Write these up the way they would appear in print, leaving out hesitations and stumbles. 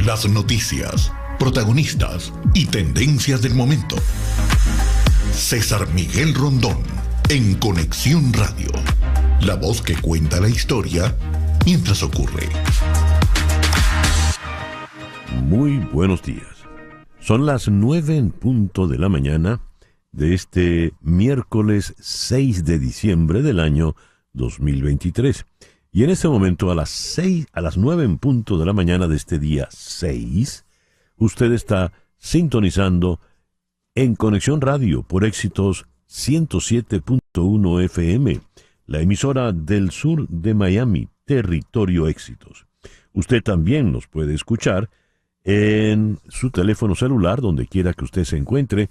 Las noticias, protagonistas y tendencias del momento. César Miguel Rondón, en Conexión Radio. La voz que cuenta la historia mientras ocurre. Muy buenos días. Son las 9:00 de la mañana de este miércoles 6 de diciembre del año 2023. Y en este momento, a las 9:00 de la mañana de este día 6, usted está sintonizando en Conexión Radio por Éxitos 107.1 FM, la emisora del sur de Miami, Territorio Éxitos. Usted también nos puede escuchar en su teléfono celular, donde quiera que usted se encuentre,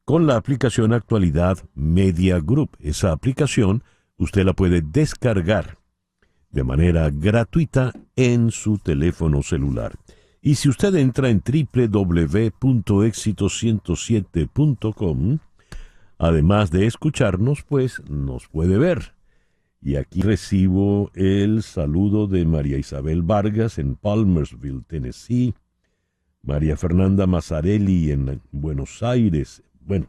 con la aplicación Actualidad Media Group. Esa aplicación usted la puede descargar de manera gratuita en su teléfono celular. Y si usted entra en www.exitos107.com, además de escucharnos, pues nos puede ver. Y aquí recibo el saludo de María Isabel Vargas en Palmersville, Tennessee, María Fernanda Mazzarelli en Buenos Aires. Bueno,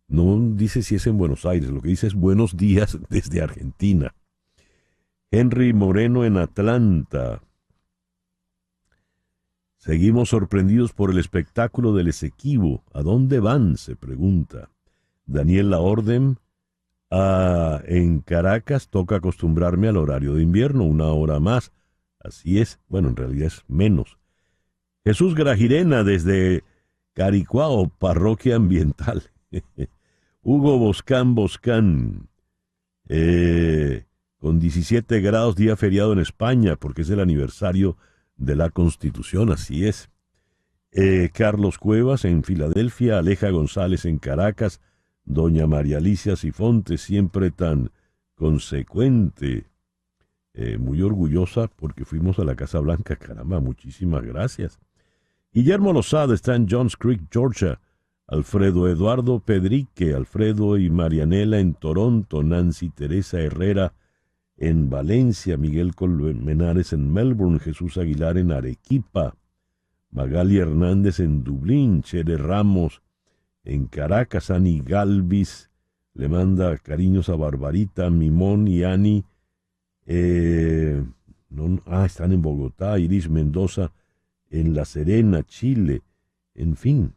no dice si es en Buenos Aires, lo que dice es buenos días desde Argentina. Henry Moreno en Atlanta. Seguimos sorprendidos por el espectáculo del Esequibo. ¿A dónde van?, se pregunta. Daniel Laorden. En Caracas toca acostumbrarme al horario de invierno, 1 hora más. Así es, bueno, en realidad es menos. Jesús Grajirena desde Caricuao, Parroquia Ambiental. Hugo Boscán. Con 17 grados, día feriado en España, porque es el aniversario de la Constitución, así es. Carlos Cuevas en Filadelfia, Aleja González en Caracas, doña María Alicia Sifonte, siempre tan consecuente, muy orgullosa porque fuimos a la Casa Blanca, caramba, muchísimas gracias. Guillermo Lozada está en Johns Creek, Georgia. Alfredo Eduardo Pedrique, Alfredo y Marianela en Toronto, Nancy Teresa Herrera en Valencia, Miguel Colmenares en Melbourne, Jesús Aguilar en Arequipa, Magali Hernández en Dublín, Chere Ramos en Caracas, Ani Galvis le manda cariños a Barbarita, Mimón y Ani, están en Bogotá, Iris Mendoza en La Serena, Chile, en fin,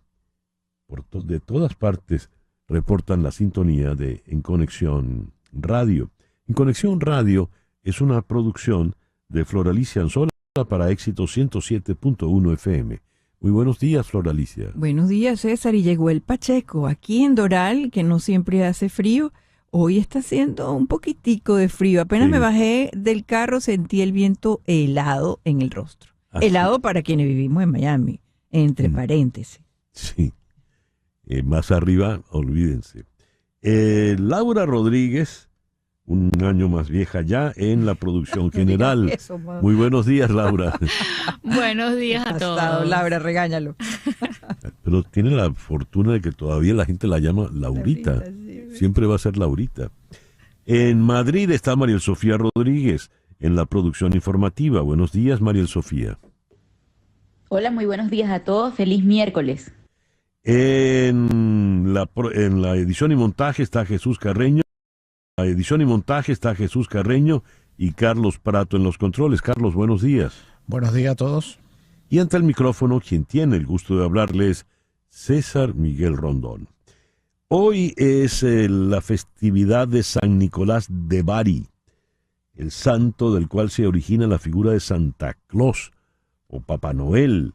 de todas partes reportan la sintonía de En Conexión Radio. En Conexión Radio es una producción de Floralicia Anzola para Éxitos 107.1 FM. Muy buenos días, Floralicia. Buenos días, César. Y llegó el Pacheco. Aquí en Doral, que no siempre hace frío, hoy está haciendo un poquitico de frío. Apenas me bajé del carro, sentí el viento helado en el rostro. Helado para quienes vivimos en Miami, entre paréntesis. Sí. Más arriba, olvídense. Laura Rodríguez, un año más vieja ya en la producción general. Eso, muy buenos días, Laura. Buenos días a todos. Laura, regáñalo. Pero tiene la fortuna de que todavía la gente la llama Laurita. Sí. Siempre va a ser Laurita. En Madrid está Mariel Sofía Rodríguez en la producción informativa. Buenos días, Mariel Sofía. Hola, muy buenos días a todos. Feliz miércoles. En la edición y montaje está Jesús Carreño. La edición y montaje está Jesús Carreño y Carlos Prato en los controles. Carlos, buenos días. Buenos días a todos. Y ante el micrófono, quien tiene el gusto de hablarles, César Miguel Rondón. Hoy es la festividad de San Nicolás de Bari, el santo del cual se origina la figura de Santa Claus o Papá Noel.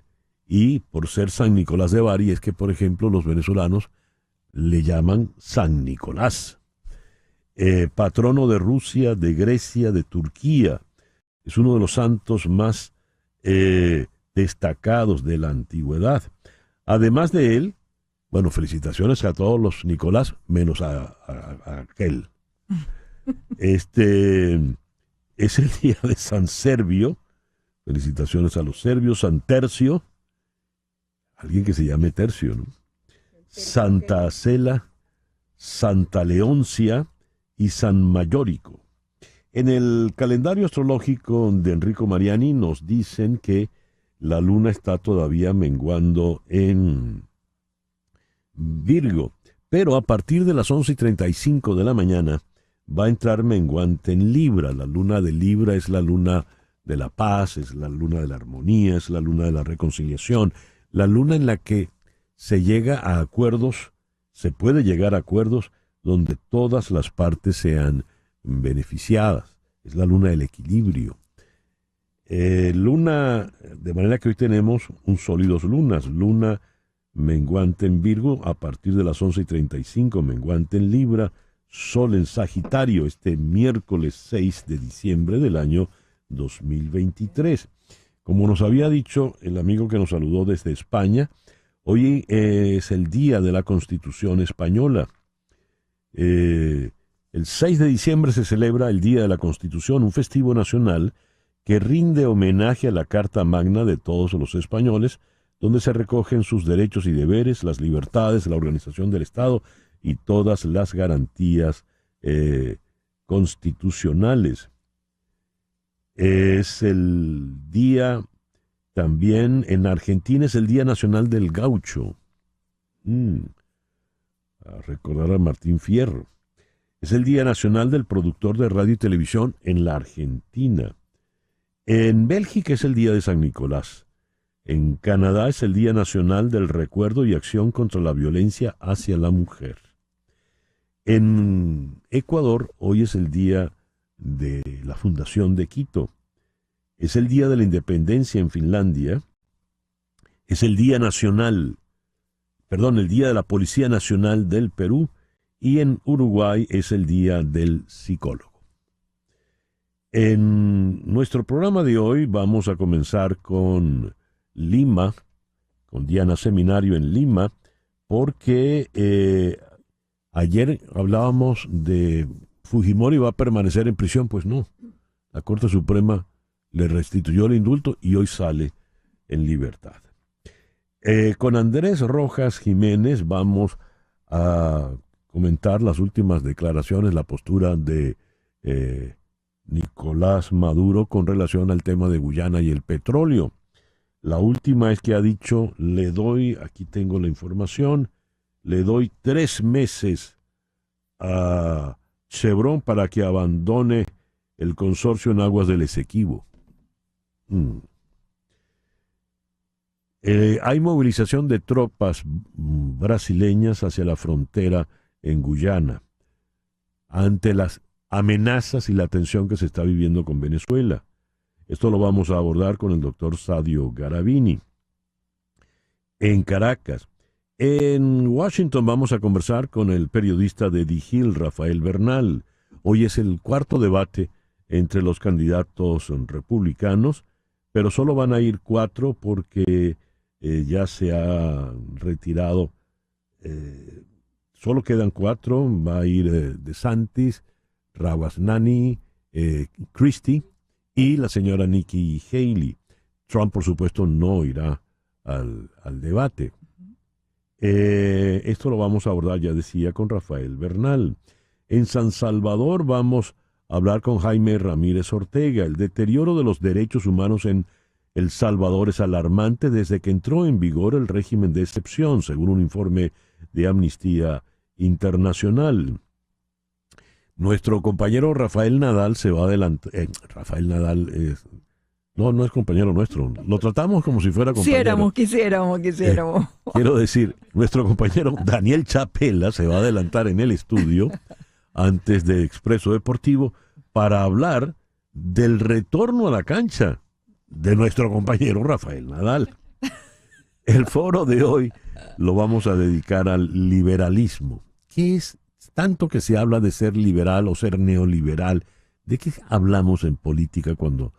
Y por ser San Nicolás de Bari es que, por ejemplo, los venezolanos le llaman San Nicolás. Patrono de Rusia, de Grecia, de Turquía. Es uno de los santos más destacados de la antigüedad. Además de él, bueno, felicitaciones a todos los Nicolás, menos a aquel. Es el día de San Servio. Felicitaciones a los serbios. San Tercio. Alguien que se llame Tercio, ¿no? Santa Acela, Santa Leoncia y San Mayórico. En el calendario astrológico de Enrico Mariani nos dicen que la luna está todavía menguando en Virgo, pero a partir de las 11:35 de la mañana va a entrar menguante en Libra. La luna de Libra es la luna de la paz, es la luna de la armonía, es la luna de la reconciliación, la luna en la que se llega a acuerdos, se puede llegar a acuerdos donde todas las partes sean beneficiadas. Es la luna del equilibrio. Luna, de manera que hoy tenemos un sol y dos lunas. Luna menguante en Virgo a partir de las 11:35, menguante en Libra, sol en Sagitario este miércoles 6 de diciembre del año 2023. Como nos había dicho el amigo que nos saludó desde España, hoy es el día de la Constitución Española. El 6 de diciembre se celebra el Día de la Constitución, un festivo nacional que rinde homenaje a la Carta Magna de todos los españoles, donde se recogen sus derechos y deberes, las libertades, la organización del Estado y todas las garantías constitucionales. Es el día, también en Argentina es el Día Nacional del Gaucho. A recordar a Martín Fierro. Es el Día Nacional del Productor de Radio y Televisión en la Argentina. En Bélgica es el Día de San Nicolás. En Canadá es el Día Nacional del Recuerdo y Acción contra la Violencia hacia la Mujer. En Ecuador hoy es el Día de la Fundación de Quito. Es el Día de la Independencia en Finlandia. Es el Día Nacional, el Día de la Policía Nacional del Perú. Y en Uruguay es el Día del Psicólogo. En nuestro programa de hoy vamos a comenzar con Lima, con Diana Seminario en Lima, porque ayer hablábamos de Fujimori va a permanecer en prisión. Pues no, la Corte Suprema le restituyó el indulto y hoy sale en libertad. Con Andrés Rojas Jiménez vamos a comentar las últimas declaraciones, la postura de Nicolás Maduro con relación al tema de Guyana y el petróleo. La última es que ha dicho, aquí tengo la información, le doy 3 meses a Chevron para que abandone el consorcio en aguas del Esequibo. Hay movilización de tropas brasileñas hacia la frontera en Guyana, ante las amenazas y la tensión que se está viviendo con Venezuela. Esto lo vamos a abordar con el doctor Sadio Garavini. En Caracas. En Washington vamos a conversar con el periodista de The Hill, Rafael Bernal. Hoy es el cuarto debate entre los candidatos republicanos, pero solo van a ir 4 porque ya se ha retirado. Solo quedan 4. Va a ir DeSantis, Ramaswamy, Christie y la señora Nikki Haley. Trump, por supuesto, no irá al debate. Esto lo vamos a abordar, ya decía, con Rafael Bernal. En San Salvador vamos a hablar con Jaime Ramírez Ortega. El deterioro de los derechos humanos en El Salvador es alarmante desde que entró en vigor el régimen de excepción, según un informe de Amnistía Internacional. Nuestro compañero Rafael Nadal se va a adelantar. Rafael Nadal no es compañero nuestro. Lo tratamos como si fuera compañero. Quisiéramos. Quiero decir, nuestro compañero Daniel Chapela se va a adelantar en el estudio antes de Expreso Deportivo para hablar del retorno a la cancha de nuestro compañero Rafael Nadal. El foro de hoy lo vamos a dedicar al liberalismo. ¿Qué es tanto que se habla de ser liberal o ser neoliberal? ¿De qué hablamos en política cuando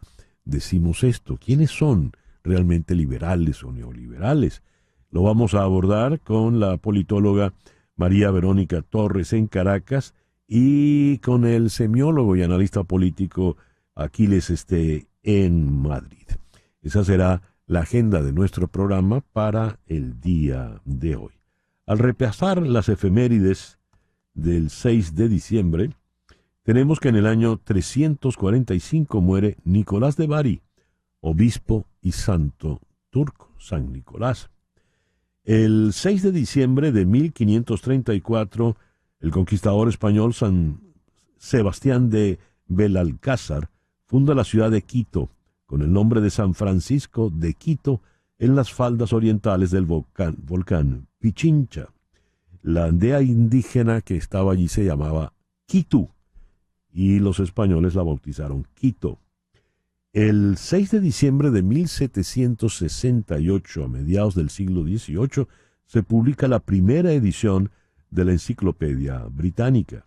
decimos esto? ¿Quiénes son realmente liberales o neoliberales? Lo vamos a abordar con la politóloga María Verónica Torres en Caracas y con el semiólogo y analista político Aquiles Esté en Madrid. Esa será la agenda de nuestro programa para el día de hoy. Al repasar las efemérides del 6 de diciembre, tenemos que en el año 345 muere Nicolás de Bari, obispo y santo turco, San Nicolás. El 6 de diciembre de 1534, el conquistador español San Sebastián de Belalcázar funda la ciudad de Quito, con el nombre de San Francisco de Quito, en las faldas orientales del volcán Pichincha. La aldea indígena que estaba allí se llamaba Quito, y los españoles la bautizaron Quito. El 6 de diciembre de 1768, a mediados del siglo XVIII, se publica la primera edición de la Enciclopedia Británica.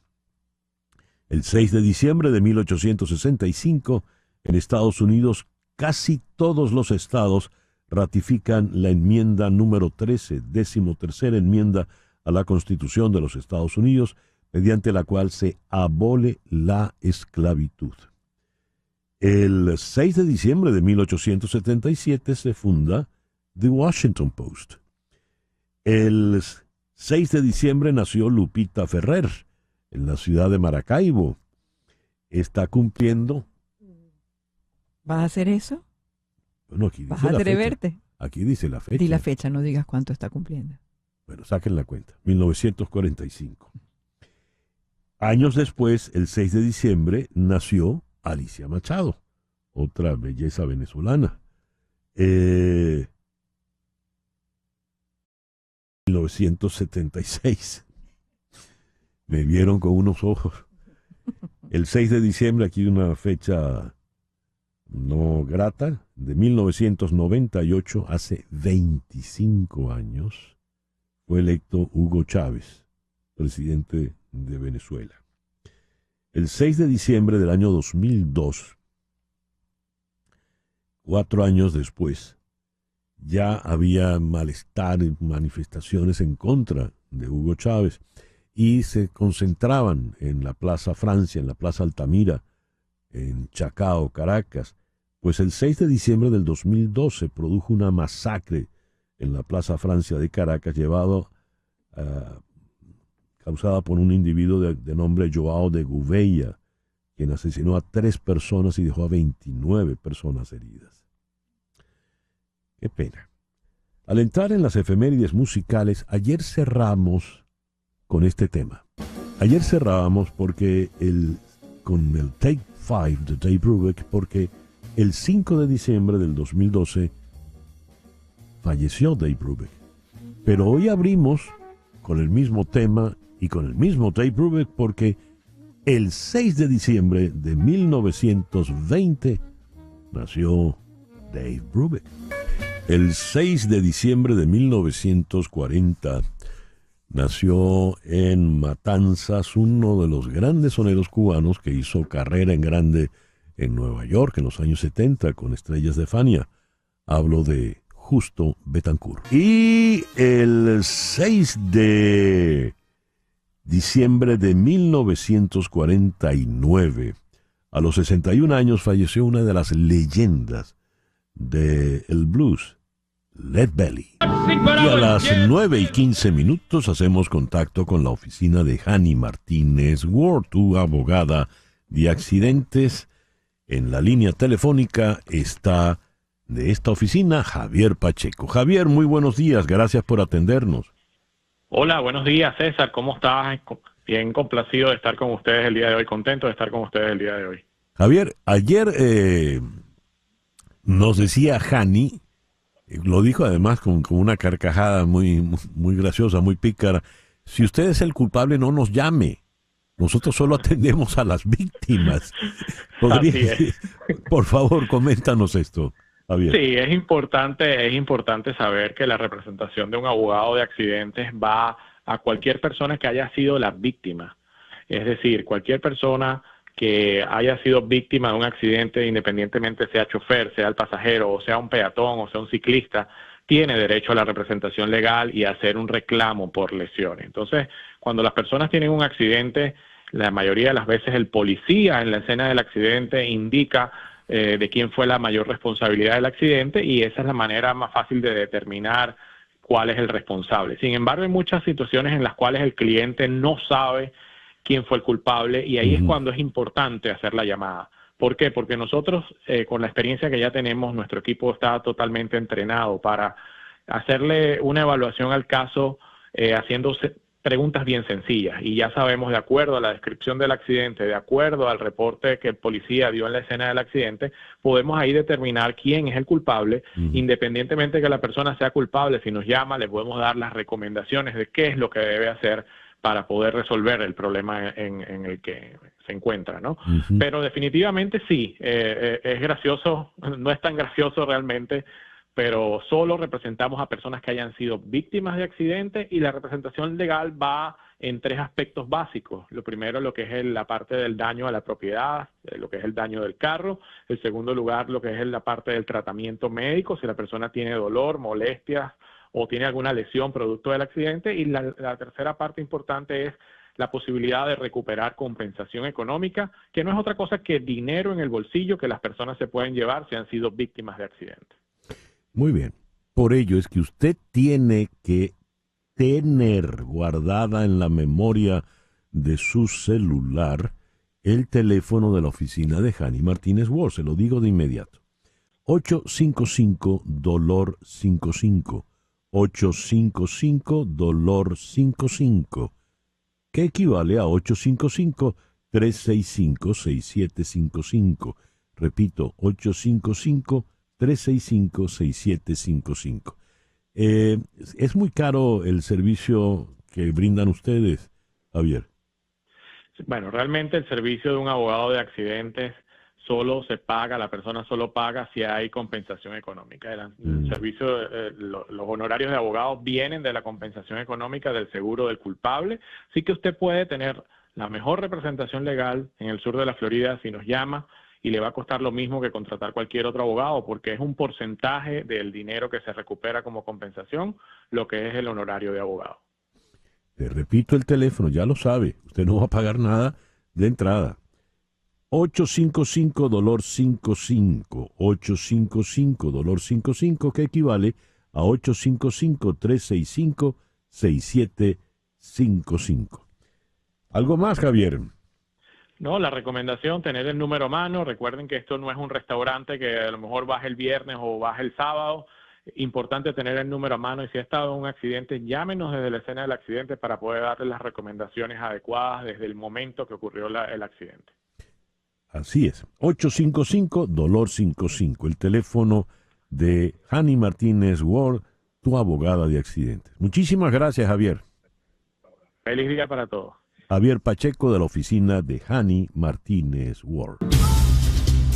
El 6 de diciembre de 1865, en Estados Unidos, casi todos los estados ratifican la enmienda número 13, 13ª enmienda a la Constitución de los Estados Unidos, mediante la cual se abole la esclavitud. El 6 de diciembre de 1877 se funda The Washington Post. El 6 de diciembre nació Lupita Ferrer en la ciudad de Maracaibo. Está cumpliendo. ¿Vas a hacer eso? Bueno, aquí dice ¿Vas a atreverte? Aquí dice la fecha. Di la fecha, no digas cuánto está cumpliendo. Bueno, saquen la cuenta. 1945. Años después, el 6 de diciembre, nació Alicia Machado, otra belleza venezolana. 1976. Me vieron con unos ojos. El 6 de diciembre, aquí una fecha no grata, de 1998, hace 25 años, fue electo Hugo Chávez, presidente de Venezuela. El 6 de diciembre del año 2002, 4 años después, ya había malestar y manifestaciones en contra de Hugo Chávez y se concentraban en la Plaza Francia, en la Plaza Altamira, en Chacao, Caracas. Pues el 6 de diciembre del 2002 se produjo una masacre en la Plaza Francia de Caracas, causada por un individuo de nombre Joao de Gouveia, quien asesinó a 3 personas y dejó a 29 personas heridas. Qué pena. Al entrar en las efemérides musicales, ayer cerramos con este tema. Ayer cerrábamos con el Take 5 de Dave Brubeck, porque el 5 de diciembre del 2012 falleció Dave Brubeck. Pero hoy abrimos con el mismo tema y con el mismo Dave Brubeck, porque el 6 de diciembre de 1920 nació Dave Brubeck. El 6 de diciembre de 1940 nació en Matanzas uno de los grandes soneros cubanos que hizo carrera en grande en Nueva York en los años 70 con Estrellas de Fania. Hablo de Justo Betancourt. Y el 6 de diciembre de 1949, a los 61 años, falleció una de las leyendas del blues, Lead Belly. Y a las 9:15 hacemos contacto con la oficina de Hani Martínez Ward, tu abogada de accidentes. En la línea telefónica está de esta oficina Javier Pacheco. Javier, muy buenos días, gracias por atendernos. Hola, buenos días, César, ¿cómo estás? Bien complacido de estar con ustedes el día de hoy, contento de estar con ustedes el día de hoy. Javier, ayer nos decía Hani, lo dijo además con una carcajada muy graciosa, muy pícara: si usted es el culpable, no nos llame. Nosotros solo atendemos a las víctimas. Por favor, coméntanos esto, Javier. Sí, es importante saber que la representación de un abogado de accidentes va a cualquier persona que haya sido la víctima. Es decir, cualquier persona que haya sido víctima de un accidente, independientemente sea chofer, sea el pasajero, o sea un peatón, o sea un ciclista, tiene derecho a la representación legal y a hacer un reclamo por lesiones. Entonces, cuando las personas tienen un accidente, la mayoría de las veces el policía en la escena del accidente indica de quién fue la mayor responsabilidad del accidente, y esa es la manera más fácil de determinar cuál es el responsable. Sin embargo, hay muchas situaciones en las cuales el cliente no sabe quién fue el culpable, y ahí es cuando es importante hacer la llamada, ¿Por qué? Porque nosotros, con la experiencia que ya tenemos, nuestro equipo está totalmente entrenado para hacerle una evaluación al caso, haciéndose preguntas bien sencillas, y ya sabemos, de acuerdo a la descripción del accidente, de acuerdo al reporte que el policía dio en la escena del accidente, podemos ahí determinar quién es el culpable. Independientemente de que la persona sea culpable, si nos llama, le podemos dar las recomendaciones de qué es lo que debe hacer para poder resolver el problema en el que se encuentra, ¿no? Pero definitivamente sí, es gracioso, no es tan gracioso realmente, pero solo representamos a personas que hayan sido víctimas de accidentes, y la representación legal va en 3 aspectos básicos. Lo primero, lo que es la parte del daño a la propiedad, lo que es el daño del carro. En segundo lugar, lo que es la parte del tratamiento médico, si la persona tiene dolor, molestias o tiene alguna lesión producto del accidente. Y la tercera parte importante es la posibilidad de recuperar compensación económica, que no es otra cosa que dinero en el bolsillo que las personas se pueden llevar si han sido víctimas de accidentes. Muy bien. Por ello es que usted tiene que tener guardada en la memoria de su celular el teléfono de la oficina de Hanny Martínez Ward. Se lo digo de inmediato. 855-DOLOR-55. 855-DOLOR-55. Que equivale a 855-365-6755. Repito, 855-365-6755. Es muy caro el servicio que brindan ustedes, Javier. Bueno, realmente el servicio de un abogado de accidentes solo se paga, la persona solo paga si hay compensación económica. El servicio, los honorarios de abogados vienen de la compensación económica del seguro del culpable. Así que usted puede tener la mejor representación legal en el sur de la Florida si nos llama, y le va a costar lo mismo que contratar cualquier otro abogado, porque es un porcentaje del dinero que se recupera como compensación, lo que es el honorario de abogado. Le repito el teléfono, ya lo sabe, usted no va a pagar nada de entrada. 855-DOLOR-55, 855-DOLOR-55, que equivale a 855-365-6755. ¿Algo más, Javier? No, la recomendación, tener el número a mano. Recuerden que esto no es un restaurante que a lo mejor baje el viernes o baje el sábado. Importante tener el número a mano, y si ha estado en un accidente, llámenos desde la escena del accidente para poder darle las recomendaciones adecuadas desde el momento que ocurrió el accidente. Así es, 855-DOLOR-55, el teléfono de Hanny Martínez Ward, tu abogada de accidentes. Muchísimas gracias, Javier. Feliz día para todos. Javier Pacheco, de la oficina de Hanny Martínez Ward.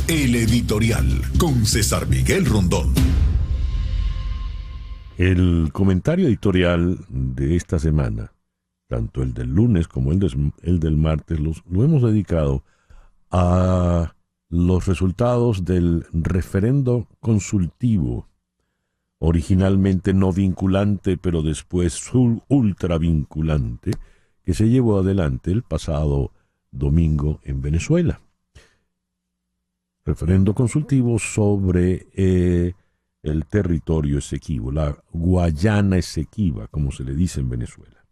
El editorial con César Miguel Rondón. El comentario editorial de esta semana, tanto el del lunes como el del martes, lo hemos dedicado a los resultados del referendo consultivo, originalmente no vinculante, pero después ultra vinculante, que se llevó adelante el pasado domingo en Venezuela. Referendo consultivo sobre el territorio Esequibo, la Guayana Esequiba, como se le dice en Venezuela.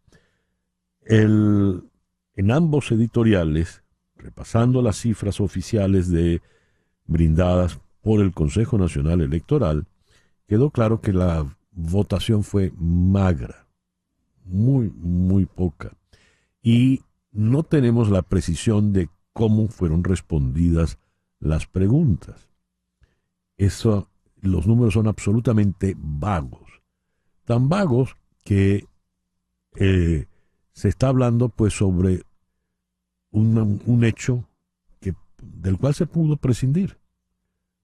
En ambos editoriales, repasando las cifras oficiales brindadas por el Consejo Nacional Electoral, quedó claro que la votación fue magra, muy, muy poca. Y no tenemos la precisión de cómo fueron respondidas las preguntas. Los números son absolutamente vagos. Tan vagos que se está hablando pues sobre un hecho del cual se pudo prescindir.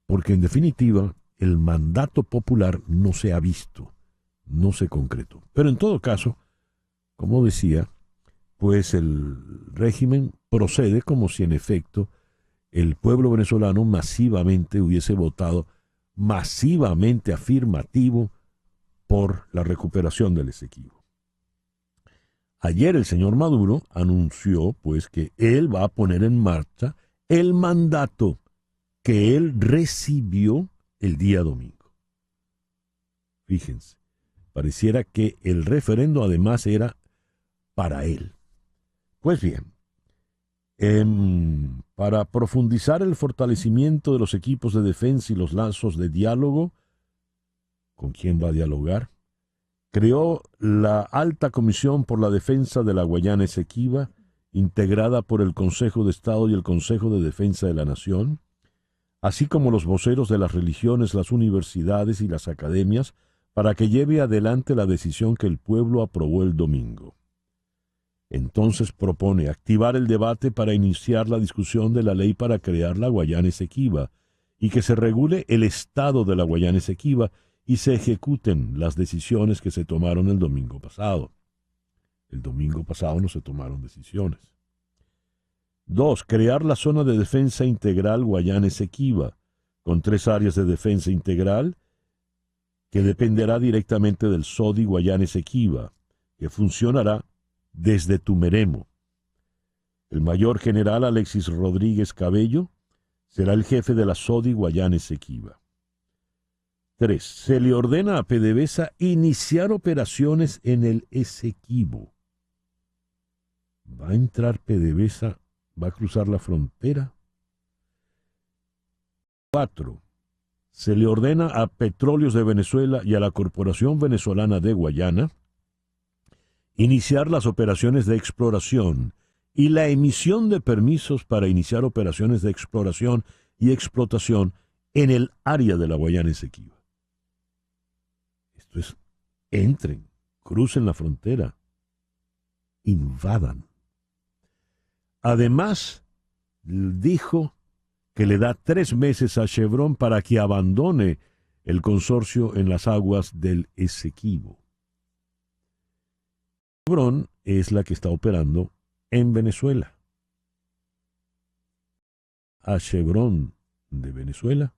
Porque en definitiva el mandato popular no se ha visto, no se concretó. Pero en todo caso, como decía, pues el régimen procede como si en efecto el pueblo venezolano masivamente hubiese votado masivamente afirmativo por la recuperación del Esequibo. Ayer el señor Maduro anunció pues que él va a poner en marcha el mandato que él recibió el día domingo. Fíjense, pareciera que el referendo además era para él. Pues bien, para profundizar el fortalecimiento de los equipos de defensa y los lazos de diálogo. ¿Con quién va a dialogar? Creó la Alta Comisión por la Defensa de la Guayana Esequiba, integrada por el Consejo de Estado y el Consejo de Defensa de la Nación, así como los voceros de las religiones, las universidades y las academias, para que lleve adelante la decisión que el pueblo aprobó el domingo. Entonces propone activar el debate para iniciar la discusión de la ley para crear la Guayana Esequiba y que se regule el estado de la Guayana Esequiba y se ejecuten las decisiones que se tomaron el domingo pasado. El domingo pasado no se tomaron decisiones. 2. Crear la zona de defensa integral Guayana Esequiba, con 3 áreas de defensa integral que dependerá directamente del SODI Guayana Esequiba, que funcionará desde Tumeremo. El mayor general Alexis Rodríguez Cabello será el jefe de la SODI Guayana Esequiba. 3. Se le ordena a PDVSA iniciar operaciones en el Esequibo. ¿Va a entrar PDVSA? ¿Va a cruzar la frontera? 4. Se le ordena a Petróleos de Venezuela y a la Corporación Venezolana de Guayana iniciar las operaciones de exploración y la emisión de permisos para iniciar operaciones de exploración y explotación en el área de la Guayana Esequiba. Esto es, entren, crucen la frontera, invadan. Además, dijo que le da 3 meses a Chevron para que abandone el consorcio en las aguas del Esequibo. Chevron es la que está operando en Venezuela. A Chevron de Venezuela.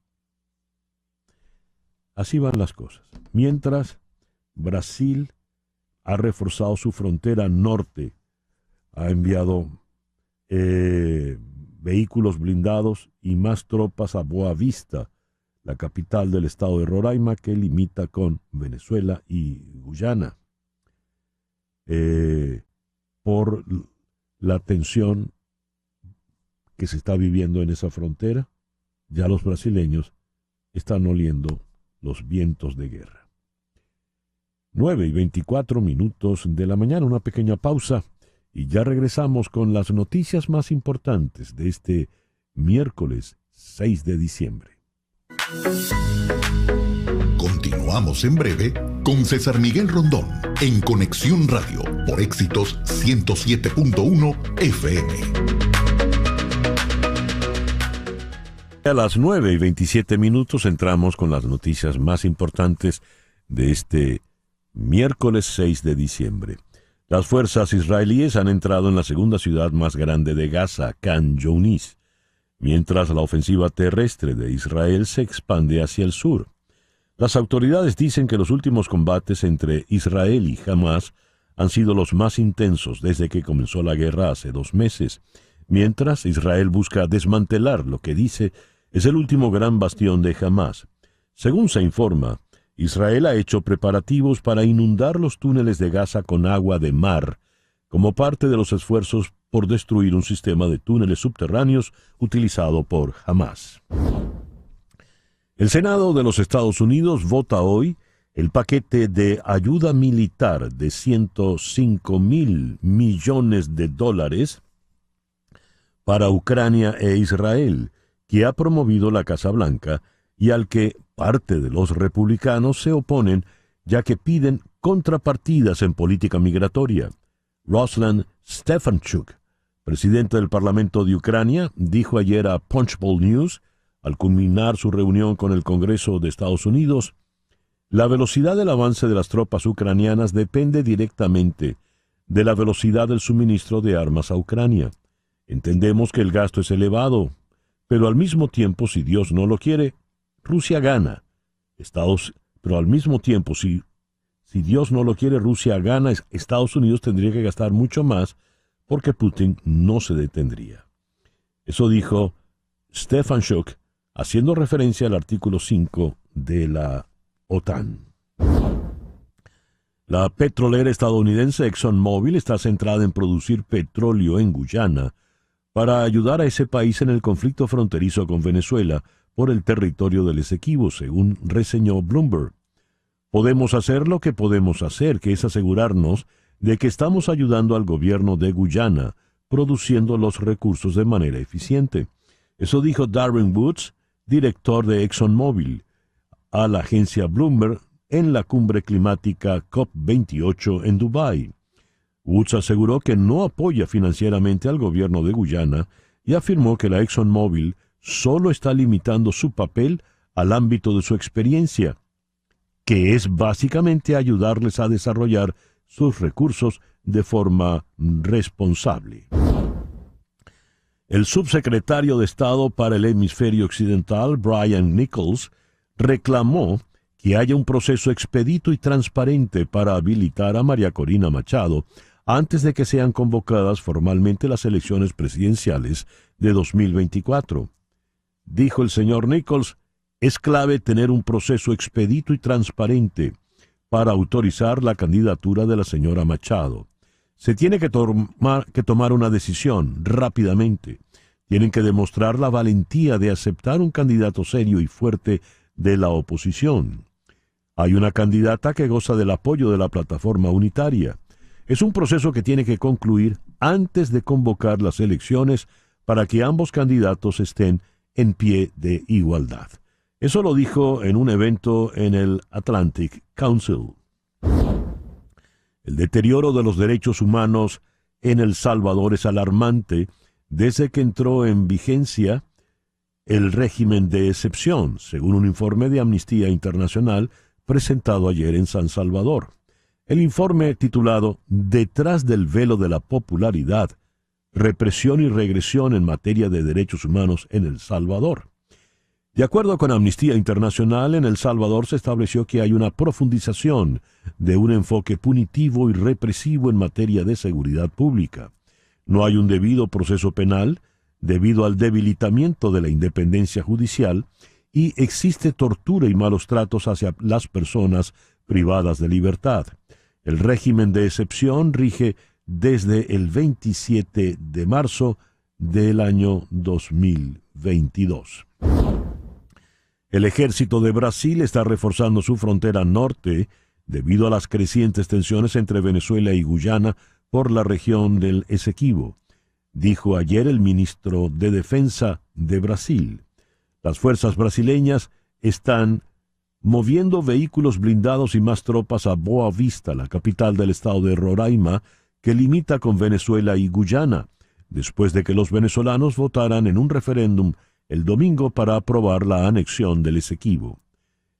Así van las cosas. Mientras, Brasil ha reforzado su frontera norte, ha enviado vehículos blindados y más tropas a Boa Vista, la capital del estado de Roraima, que limita con Venezuela y Guyana. Por la tensión que se está viviendo en esa frontera, ya los brasileños están oliendo los vientos de guerra. 9:24 de la mañana, una pequeña pausa y ya regresamos con las noticias más importantes de este miércoles 6 de diciembre. Continuamos en breve con César Miguel Rondón en Conexión Radio por Éxitos 107.1 FM. A las 9:27 entramos con las noticias más importantes de este miércoles 6 de diciembre. Las fuerzas israelíes han entrado en la segunda ciudad más grande de Gaza, Khan Younis, mientras la ofensiva terrestre de Israel se expande hacia el sur. Las autoridades dicen que los últimos combates entre Israel y Hamás han sido los más intensos desde que comenzó la guerra hace 2 meses, mientras Israel busca desmantelar lo que dice es el último gran bastión de Hamás. Según se informa, Israel ha hecho preparativos para inundar los túneles de Gaza con agua de mar, como parte de los esfuerzos por destruir un sistema de túneles subterráneos utilizado por Hamás. El Senado de los Estados Unidos vota hoy el paquete de ayuda militar de $105,000 millones para Ucrania e Israel, que ha promovido la Casa Blanca y al que parte de los republicanos se oponen, ya que piden contrapartidas en política migratoria. Ruslan Stefanchuk, presidente del Parlamento de Ucrania, dijo ayer a Punchbowl News, al culminar su reunión con el Congreso de Estados Unidos, la velocidad del avance de las tropas ucranianas depende directamente de la velocidad del suministro de armas a Ucrania. Entendemos que el gasto es elevado, pero al mismo tiempo, si Dios no lo quiere, Rusia gana. Pero al mismo tiempo, si Dios no lo quiere, Rusia gana, Estados Unidos tendría que gastar mucho más porque Putin no se detendría. Eso dijo Stefanchuk, haciendo referencia al artículo 5 de la OTAN. La petrolera estadounidense ExxonMobil está centrada en producir petróleo en Guyana para ayudar a ese país en el conflicto fronterizo con Venezuela por el territorio del Esequibo, según reseñó Bloomberg. Podemos hacer lo que podemos hacer, que es asegurarnos de que estamos ayudando al gobierno de Guyana, produciendo los recursos de manera eficiente. Eso dijo Darren Woods, director de ExxonMobil, a la agencia Bloomberg en la cumbre climática COP28 en Dubái. Woods aseguró que no apoya financieramente al gobierno de Guyana y afirmó que la ExxonMobil solo está limitando su papel al ámbito de su experiencia, que es básicamente ayudarles a desarrollar sus recursos de forma responsable. El subsecretario de Estado para el Hemisferio Occidental, Brian Nichols, reclamó que haya un proceso expedito y transparente para habilitar a María Corina Machado antes de que sean convocadas formalmente las elecciones presidenciales de 2024. Dijo el señor Nichols, es clave tener un proceso expedito y transparente para autorizar la candidatura de la señora Machado. Se tiene que tomar una decisión rápidamente. Tienen que demostrar la valentía de aceptar un candidato serio y fuerte de la oposición. Hay una candidata que goza del apoyo de la plataforma unitaria. Es un proceso que tiene que concluir antes de convocar las elecciones para que ambos candidatos estén en pie de igualdad. Eso lo dijo en un evento en el Atlantic Council. El deterioro de los derechos humanos en El Salvador es alarmante desde que entró en vigencia el régimen de excepción, según un informe de Amnistía Internacional presentado ayer en San Salvador. El informe titulado Detrás del velo de la popularidad, represión y regresión en materia de derechos humanos en El Salvador. De acuerdo con Amnistía Internacional, en El Salvador se estableció que hay una profundización de un enfoque punitivo y represivo en materia de seguridad pública. No hay un debido proceso penal debido al debilitamiento de la independencia judicial y existe tortura y malos tratos hacia las personas privadas de libertad. El régimen de excepción rige desde el 27 de marzo del año 2022. El ejército de Brasil está reforzando su frontera norte debido a las crecientes tensiones entre Venezuela y Guyana por la región del Esequibo, dijo ayer el ministro de Defensa de Brasil. Las fuerzas brasileñas están moviendo vehículos blindados y más tropas a Boa Vista, la capital del estado de Roraima, que limita con Venezuela y Guyana, después de que los venezolanos votaran en un referéndum el domingo para aprobar la anexión del Esequibo.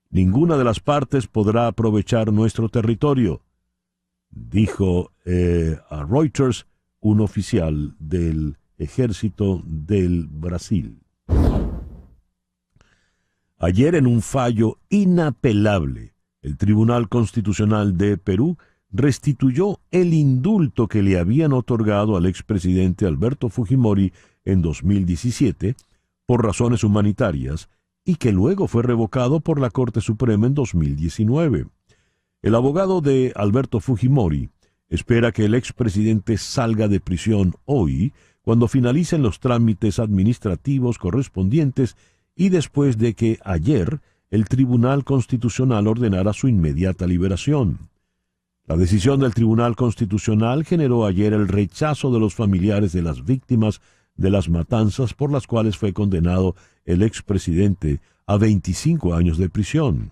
Ninguna de las partes podrá aprovechar nuestro territorio, dijo a Reuters un oficial del ejército del Brasil. Ayer, en un fallo inapelable, el Tribunal Constitucional de Perú restituyó el indulto que le habían otorgado al expresidente Alberto Fujimori en 2017 por razones humanitarias y que luego fue revocado por la Corte Suprema en 2019. El abogado de Alberto Fujimori espera que el expresidente salga de prisión hoy, cuando finalicen los trámites administrativos correspondientes y después de que ayer el Tribunal Constitucional ordenara su inmediata liberación. La decisión del Tribunal Constitucional generó ayer el rechazo de los familiares de las víctimas de las matanzas por las cuales fue condenado el expresidente a 25 años de prisión.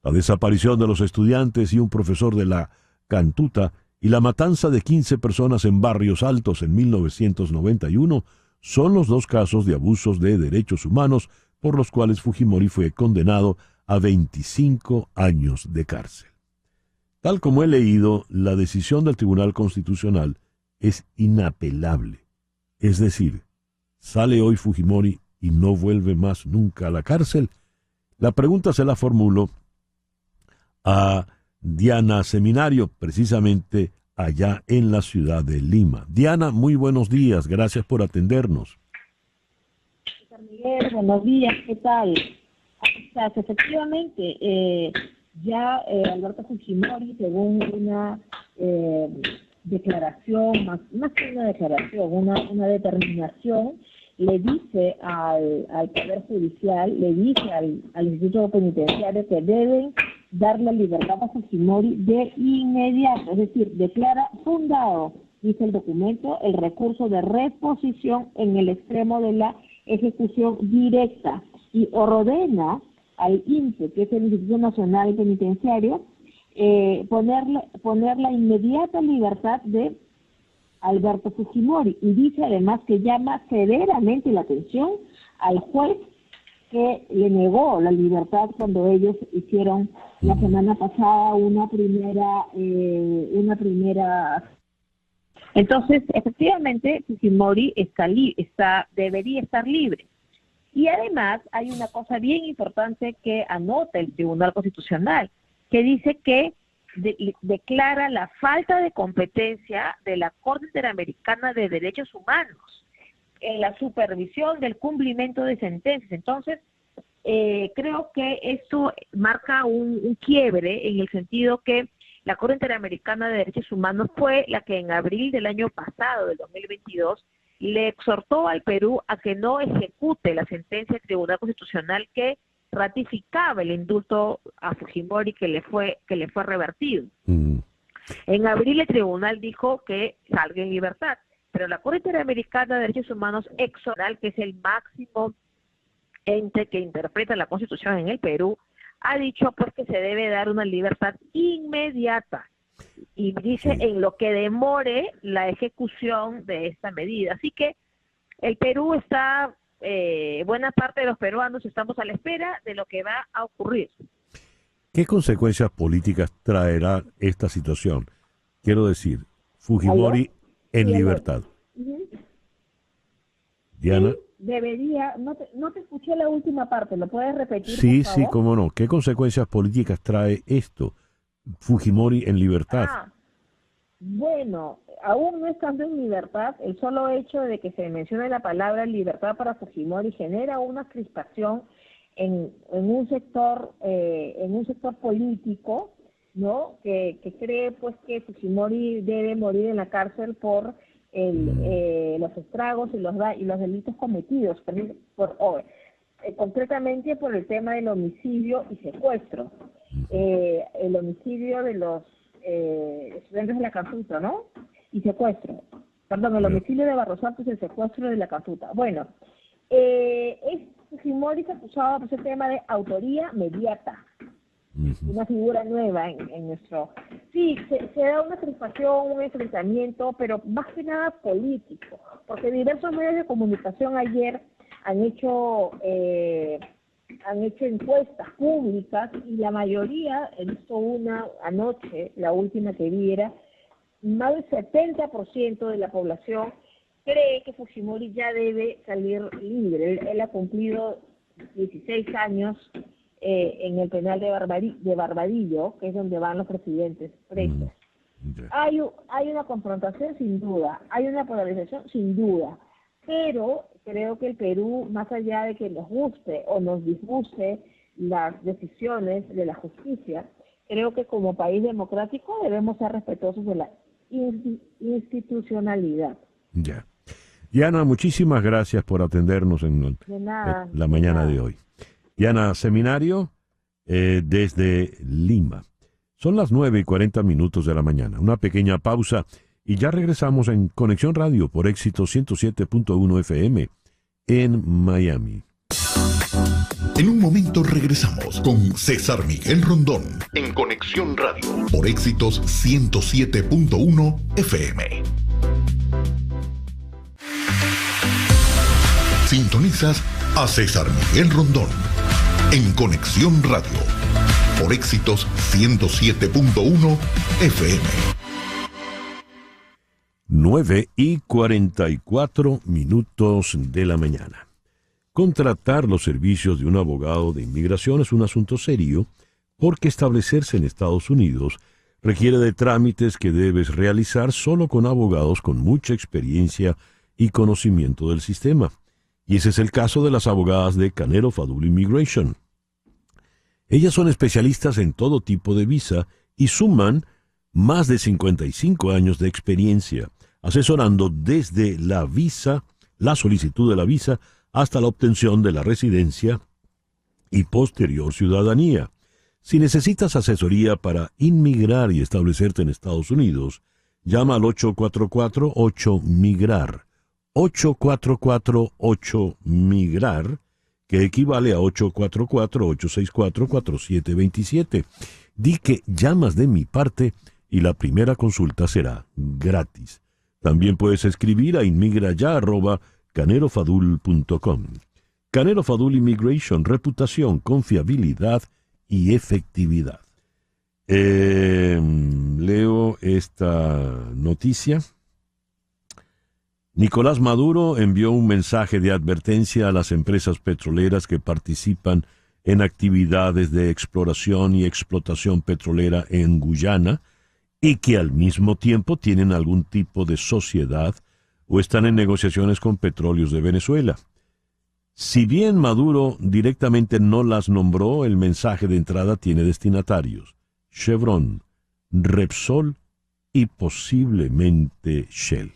La desaparición de los estudiantes y un profesor de la Cantuta y la matanza de 15 personas en Barrios Altos en 1991 son los dos casos de abusos de derechos humanos por los cuales Fujimori fue condenado a 25 años de cárcel. Tal como he leído, la decisión del Tribunal Constitucional es inapelable. Es decir, ¿sale hoy Fujimori y no vuelve más nunca a la cárcel? La pregunta se la formulo a Diana Seminario, precisamente allá en la ciudad de Lima. Diana, muy buenos días, gracias por atendernos. Miguel, buenos días, ¿qué tal? Efectivamente, Alberto Fujimori, según una declaración, más que una declaración, una determinación, le dice al Poder Judicial, le dice al Instituto Penitenciario que deben dar la libertad a Fujimori de inmediato, es decir, declara fundado, dice el documento, el recurso de reposición en el extremo de la ejecución directa y ordena al INPE, que es el Instituto Nacional Penitenciario, poner la inmediata libertad de Alberto Fujimori, y dice además que llama severamente la atención al juez que le negó la libertad cuando ellos hicieron la semana pasada una primera. Entonces, efectivamente, Fujimori debería estar libre. Y además hay una cosa bien importante que anota el Tribunal Constitucional, que dice que declara la falta de competencia de la Corte Interamericana de Derechos Humanos en la supervisión del cumplimiento de sentencias. Entonces, creo que esto marca un quiebre en el sentido que la Corte Interamericana de Derechos Humanos fue la que en abril del año pasado, del 2022, le exhortó al Perú a que no ejecute la sentencia del Tribunal Constitucional que ratificaba el indulto a Fujimori que le fue revertido. En abril el tribunal dijo que salga en libertad, pero la Corte Interamericana de Derechos Humanos exoral, que es el máximo ente que interpreta la Constitución en el Perú, ha dicho pues que se debe dar una libertad inmediata y dice en lo que demore la ejecución de esta medida. Así que el Perú está, buena parte de los peruanos estamos a la espera de lo que va a ocurrir. ¿Qué consecuencias políticas traerá esta situación? Quiero decir, Fujimori en libertad. Diana. Sí, debería, no te escuché la última parte, ¿lo puedes repetir? Sí, por favor? sí, cómo no. ¿Qué consecuencias políticas trae esto? Fujimori en libertad. Bueno, aún no estando en libertad, el solo hecho de que se mencione la palabra libertad para Fujimori genera una crispación en un sector político, ¿no? Que cree pues que Fujimori debe morir en la cárcel por los estragos y los delitos cometidos, concretamente por el tema del homicidio y secuestro. El homicidio de los estudiantes de la Cantuta, ¿no? Y secuestro. Perdón, el homicidio de Barros Santos y el secuestro de la Cantuta. Bueno, Fujimori se acusaba por ese tema de autoría mediata. Una figura nueva en nuestro... Sí, se da una crispación, un enfrentamiento, pero más que nada político, porque diversos medios de comunicación ayer han hecho encuestas públicas y la mayoría, he visto una anoche, la última que vi era, más del 70% de la población cree que Fujimori ya debe salir libre. Él ha cumplido 16 años en el penal de Barbadillo, que es donde van los presidentes presos. Hay una confrontación sin duda, hay una polarización sin duda, pero creo que el Perú, más allá de que nos guste o nos disguste las decisiones de la justicia, creo que como país democrático debemos ser respetuosos de la institucionalidad. Ya. Diana, muchísimas gracias por atendernos en la mañana de hoy. Diana Seminario, desde Lima. Son las 9:40 de la mañana. Una pequeña pausa y ya regresamos en Conexión Radio por Éxito 107.1 FM en Miami. En un momento regresamos con César Miguel Rondón en Conexión Radio por Éxitos 107.1 FM. Sintonizas a César Miguel Rondón en Conexión Radio por Éxitos 107.1 FM. 9:44 de la mañana. Contratar los servicios de un abogado de inmigración es un asunto serio porque establecerse en Estados Unidos requiere de trámites que debes realizar solo con abogados con mucha experiencia y conocimiento del sistema. Y ese es el caso de las abogadas de Canelo Fadul Immigration. Ellas son especialistas en todo tipo de visa y suman Más de 55 años de experiencia, asesorando desde la visa, la solicitud de la visa, hasta la obtención de la residencia y posterior ciudadanía. Si necesitas asesoría para inmigrar y establecerte en Estados Unidos, llama al 844-8MIGRAR. 844-8MIGRAR, que equivale a 844-864-4727. Di que llamas de mi parte y la primera consulta será gratis. También puedes escribir a inmigraya@canerofadul.com. Canero Fadul Immigration, reputación, confiabilidad y efectividad. Leo esta noticia. Nicolás Maduro envió un mensaje de advertencia a las empresas petroleras que participan en actividades de exploración y explotación petrolera en Guyana y que al mismo tiempo tienen algún tipo de sociedad o están en negociaciones con Petróleos de Venezuela. Si bien Maduro directamente no las nombró, el mensaje de entrada tiene destinatarios: Chevron, Repsol y posiblemente Shell.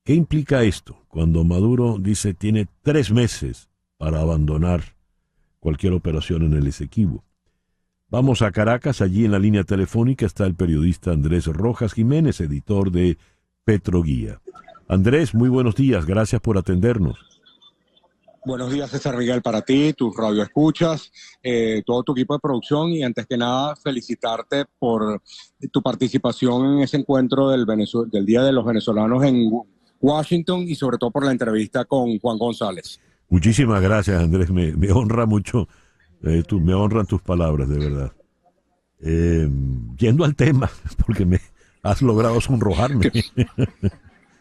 ¿Qué implica esto? Cuando Maduro dice tiene 3 meses para abandonar cualquier operación en el Esequibo. Vamos a Caracas, allí en la línea telefónica está el periodista Andrés Rojas Jiménez, editor de Petroguía. Andrés, muy buenos días, gracias por atendernos. Buenos días, César Miguel, para ti, tus radioescuchas, todo tu equipo de producción, y antes que nada felicitarte por tu participación en ese encuentro del Día de los Venezolanos en Washington, y sobre todo por la entrevista con Juan González. Muchísimas gracias, Andrés, me honra mucho, me honran tus palabras, de verdad. Yendo al tema, porque me has logrado sonrojarme.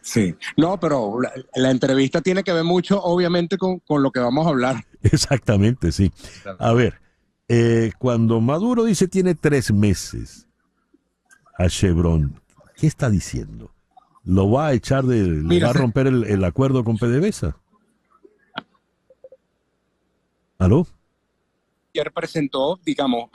Sí, no, pero la entrevista tiene que ver mucho, obviamente, con lo que vamos a hablar. Exactamente, sí. A ver, cuando Maduro dice tiene 3 meses a Chevron, ¿qué está diciendo? ¿Lo va a echar le va a romper el acuerdo con PDVSA? ¿Aló? Ayer presentó, digamos,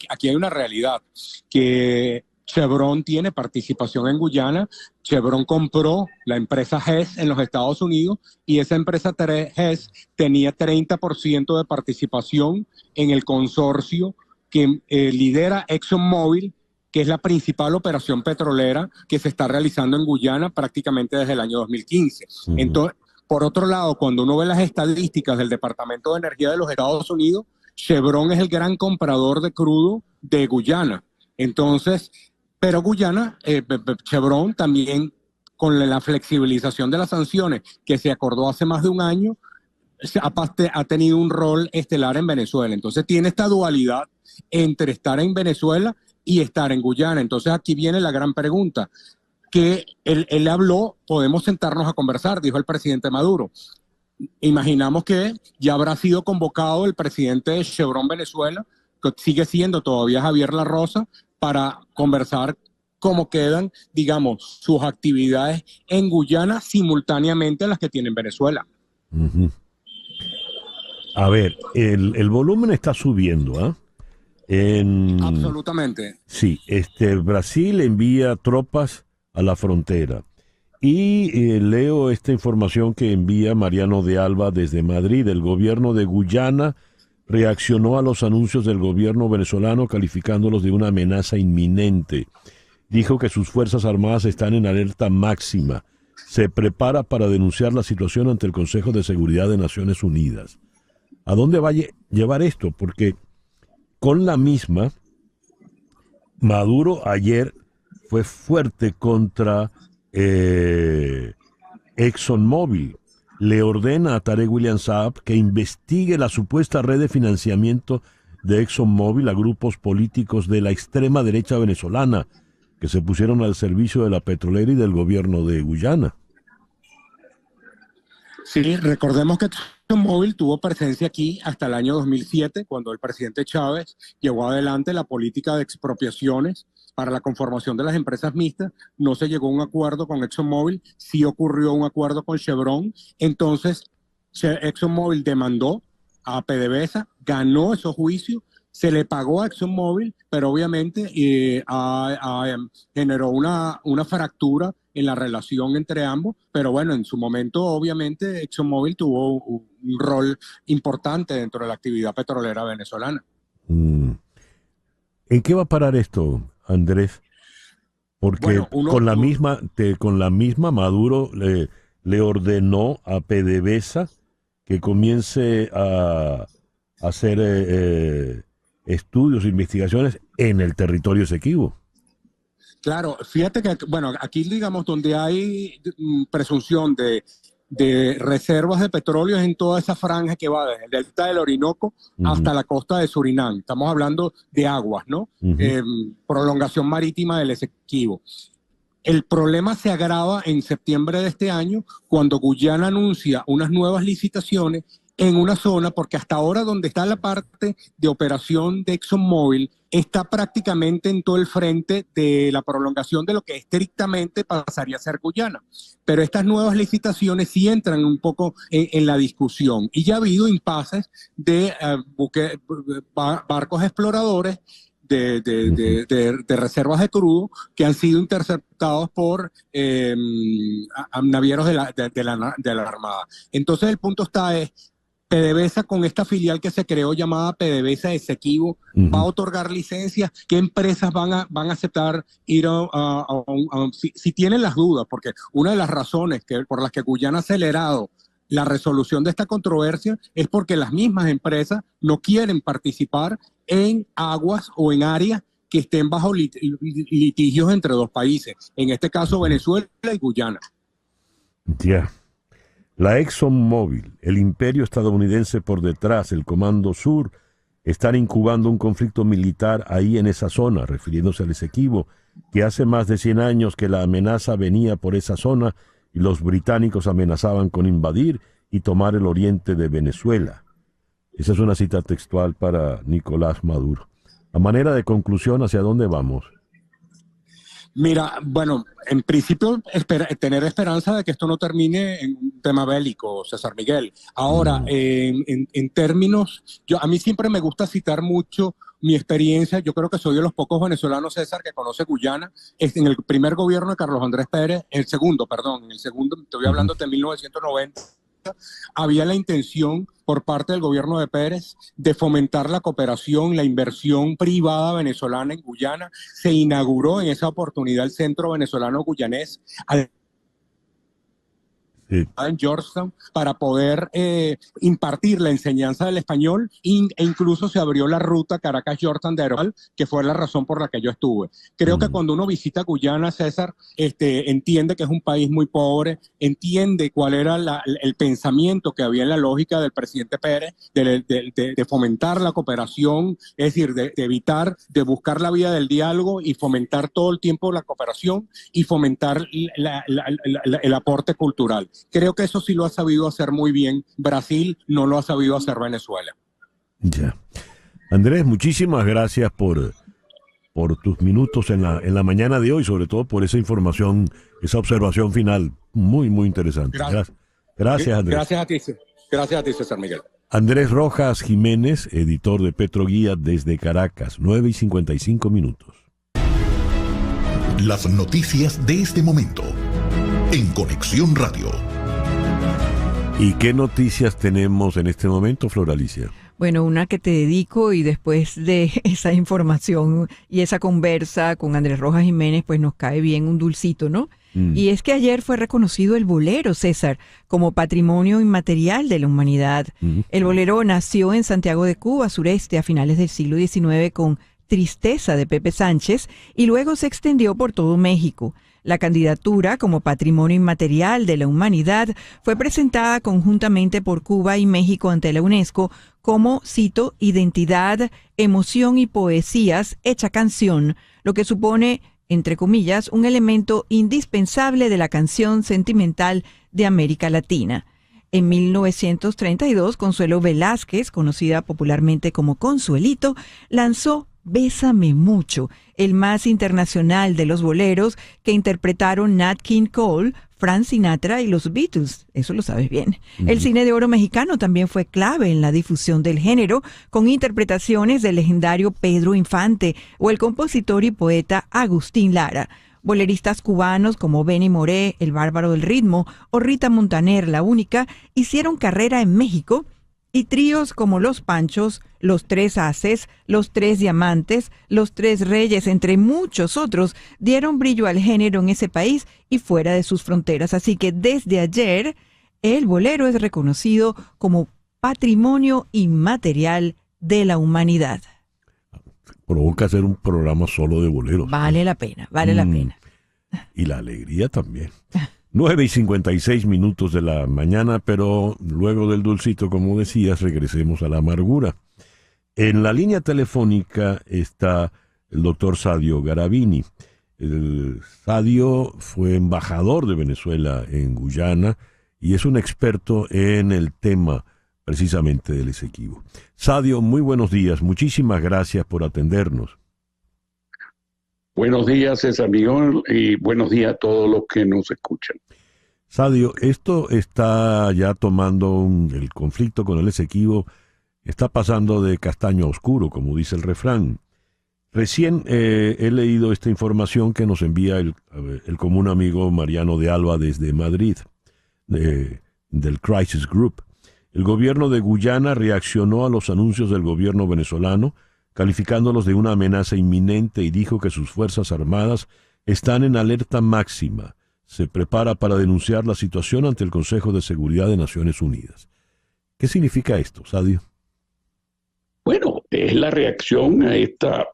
aquí hay una realidad, que Chevron tiene participación en Guyana. Chevron compró la empresa Hess en los Estados Unidos y esa empresa Hess tenía 30% de participación en el consorcio que lidera ExxonMobil, que es la principal operación petrolera que se está realizando en Guyana prácticamente desde el año 2015. Uh-huh. Entonces, por otro lado, cuando uno ve las estadísticas del Departamento de Energía de los Estados Unidos, Chevron es el gran comprador de crudo de Guyana. Entonces, pero Guyana, Chevron también, con la flexibilización de las sanciones que se acordó hace más de un año, ha tenido un rol estelar en Venezuela. Entonces tiene esta dualidad entre estar en Venezuela y estar en Guyana. Entonces aquí viene la gran pregunta, que él habló, podemos sentarnos a conversar, dijo el presidente Maduro. Imaginamos que ya habrá sido convocado el presidente de Chevron Venezuela, que sigue siendo todavía Javier La Rosa, para conversar cómo quedan, digamos, sus actividades en Guyana simultáneamente a las que tiene en Venezuela. Uh-huh. A ver, el volumen está subiendo, ¿ah? Absolutamente. Sí, Brasil envía tropas a la frontera. Y leo esta información que envía Mariano de Alba desde Madrid. El gobierno de Guyana reaccionó a los anuncios del gobierno venezolano calificándolos de una amenaza inminente. Dijo que sus fuerzas armadas están en alerta máxima. Se prepara para denunciar la situación ante el Consejo de Seguridad de Naciones Unidas. ¿A dónde va a llevar esto? Porque con la misma, Maduro ayer fue fuerte contra ExxonMobil. Le ordena a Tarek William Saab que investigue la supuesta red de financiamiento de ExxonMobil a grupos políticos de la extrema derecha venezolana que se pusieron al servicio de la petrolera y del gobierno de Guyana. Sí, recordemos que ExxonMobil tuvo presencia aquí hasta el año 2007, cuando el presidente Chávez llevó adelante la política de expropiaciones para la conformación de las empresas mixtas. No se llegó a un acuerdo con ExxonMobil, sí ocurrió un acuerdo con Chevron. Entonces, ExxonMobil demandó a PDVSA, ganó esos juicios se le pagó a ExxonMobil, pero obviamente generó una fractura en la relación entre ambos, pero bueno, en su momento obviamente ExxonMobil tuvo un rol importante dentro de la actividad petrolera venezolana. ¿En qué va a parar esto, Andrés? Porque bueno, con la misma Maduro le ordenó a PDVSA que comience a hacer estudios, investigaciones en el territorio Esequibo. Claro, fíjate que, bueno, aquí digamos donde hay presunción de reservas de petróleo es en toda esa franja que va desde el delta del Orinoco hasta la costa de Surinam. Estamos hablando de aguas, ¿no? Prolongación marítima del Esequibo. El problema se agrava en septiembre de este año cuando Guyana anuncia unas nuevas licitaciones en una zona, porque hasta ahora donde está la parte de operación de ExxonMobil está prácticamente en todo el frente de la prolongación de lo que estrictamente pasaría a ser Guyana. Pero estas nuevas licitaciones sí entran un poco en la discusión. Y ya ha habido impases de barcos exploradores de reservas de crudo que han sido interceptados por navieros de la Armada. Entonces el punto es, PDVSA con esta filial que se creó llamada PDVSA Esequibo va a otorgar licencias. ¿Qué empresas van a aceptar ir si tienen las dudas? Porque una de las razones por las que Guyana ha acelerado la resolución de esta controversia es porque las mismas empresas no quieren participar en aguas o en áreas que estén bajo litigios entre dos países, en este caso Venezuela y Guyana. Ya. La ExxonMobil, el imperio estadounidense por detrás, el Comando Sur, están incubando un conflicto militar ahí en esa zona, refiriéndose al Esequibo, que hace más de 100 años que la amenaza venía por esa zona y los británicos amenazaban con invadir y tomar el oriente de Venezuela. Esa es una cita textual para Nicolás Maduro. A manera de conclusión, ¿hacia dónde vamos? Mira, bueno, en principio tener esperanza de que esto no termine en un tema bélico, César Miguel. Ahora, en términos, a mí siempre me gusta citar mucho mi experiencia. Yo creo que soy de los pocos venezolanos, César, que conoce Guyana. En el primer gobierno de Carlos Andrés Pérez, en el segundo, estoy hablando de 1990, había la intención por parte del gobierno de Pérez de fomentar la cooperación, la inversión privada venezolana en Guyana. Se inauguró en esa oportunidad el Centro Venezolano Guyanés en Georgetown para poder impartir la enseñanza del español e incluso se abrió la ruta Caracas-Georgetown de Aeromal, que fue la razón por la que yo estuve. Creo que cuando uno visita Guyana, César, entiende que es un país muy pobre, entiende cuál era el pensamiento que había en la lógica del presidente Pérez de fomentar la cooperación, es decir, de evitar, de buscar la vía del diálogo y fomentar todo el tiempo la cooperación y fomentar el aporte cultural. Creo que eso sí lo ha sabido hacer muy bien Brasil, no lo ha sabido hacer Venezuela. Ya. Andrés, muchísimas gracias por tus minutos en la mañana de hoy, sobre todo por esa información, esa observación final, muy, muy interesante. Gracias, Andrés. Gracias a ti, César Miguel. Andrés Rojas Jiménez, editor de Petroguía desde Caracas, 9:55. Las noticias de este momento en Conexión Radio. ¿Y qué noticias tenemos en este momento, Flor Alicia? Bueno, una que te dedico y después de esa información y esa conversa con Andrés Rojas Jiménez, pues nos cae bien un dulcito, ¿no? Y es que ayer fue reconocido el bolero, César, como Patrimonio Inmaterial de la Humanidad. El bolero nació en Santiago de Cuba, sureste, a finales del siglo XIX con Tristeza de Pepe Sánchez y luego se extendió por todo México. La candidatura como Patrimonio Inmaterial de la Humanidad fue presentada conjuntamente por Cuba y México ante la UNESCO como, cito, identidad, emoción y poesías hecha canción, lo que supone, entre comillas, un elemento indispensable de la canción sentimental de América Latina. En 1932, Consuelo Velázquez, conocida popularmente como Consuelito, lanzó Bésame mucho, el más internacional de los boleros que interpretaron Nat King Cole, Frank Sinatra y los Beatles. Eso lo sabes bien. El cine de oro mexicano también fue clave en la difusión del género, con interpretaciones del legendario Pedro Infante o el compositor y poeta Agustín Lara. Boleristas cubanos como Benny Moré, el Bárbaro del Ritmo, o Rita Montaner, la Única, hicieron carrera en México, y tríos como Los Panchos, Los Tres Haces, Los Tres Diamantes, Los Tres Reyes, entre muchos otros, dieron brillo al género en ese país y fuera de sus fronteras. Así que desde ayer, el bolero es reconocido como Patrimonio Inmaterial de la Humanidad. Provoca hacer un programa solo de boleros. Vale la pena, vale la pena. Y la alegría también. 9:56 de la mañana, pero luego del dulcito, como decías, regresemos a la amargura. En la línea telefónica está el doctor Sadio Garavini. Sadio fue embajador de Venezuela en Guyana y es un experto en el tema precisamente del Esequibo. Sadio, muy buenos días. Muchísimas gracias por atendernos. Buenos días, César Miguel, y buenos días a todos los que nos escuchan. Sadio, esto está ya tomando el conflicto con el Esequibo, está pasando de castaño a oscuro, como dice el refrán. Recién he leído esta información que nos envía el común amigo Mariano de Alba desde Madrid, del Crisis Group. El gobierno de Guyana reaccionó a los anuncios del gobierno venezolano, calificándolos de una amenaza inminente, y dijo que sus Fuerzas Armadas están en alerta máxima. Se prepara para denunciar la situación ante el Consejo de Seguridad de Naciones Unidas. ¿Qué significa esto, Sadio? Bueno, es la reacción a esta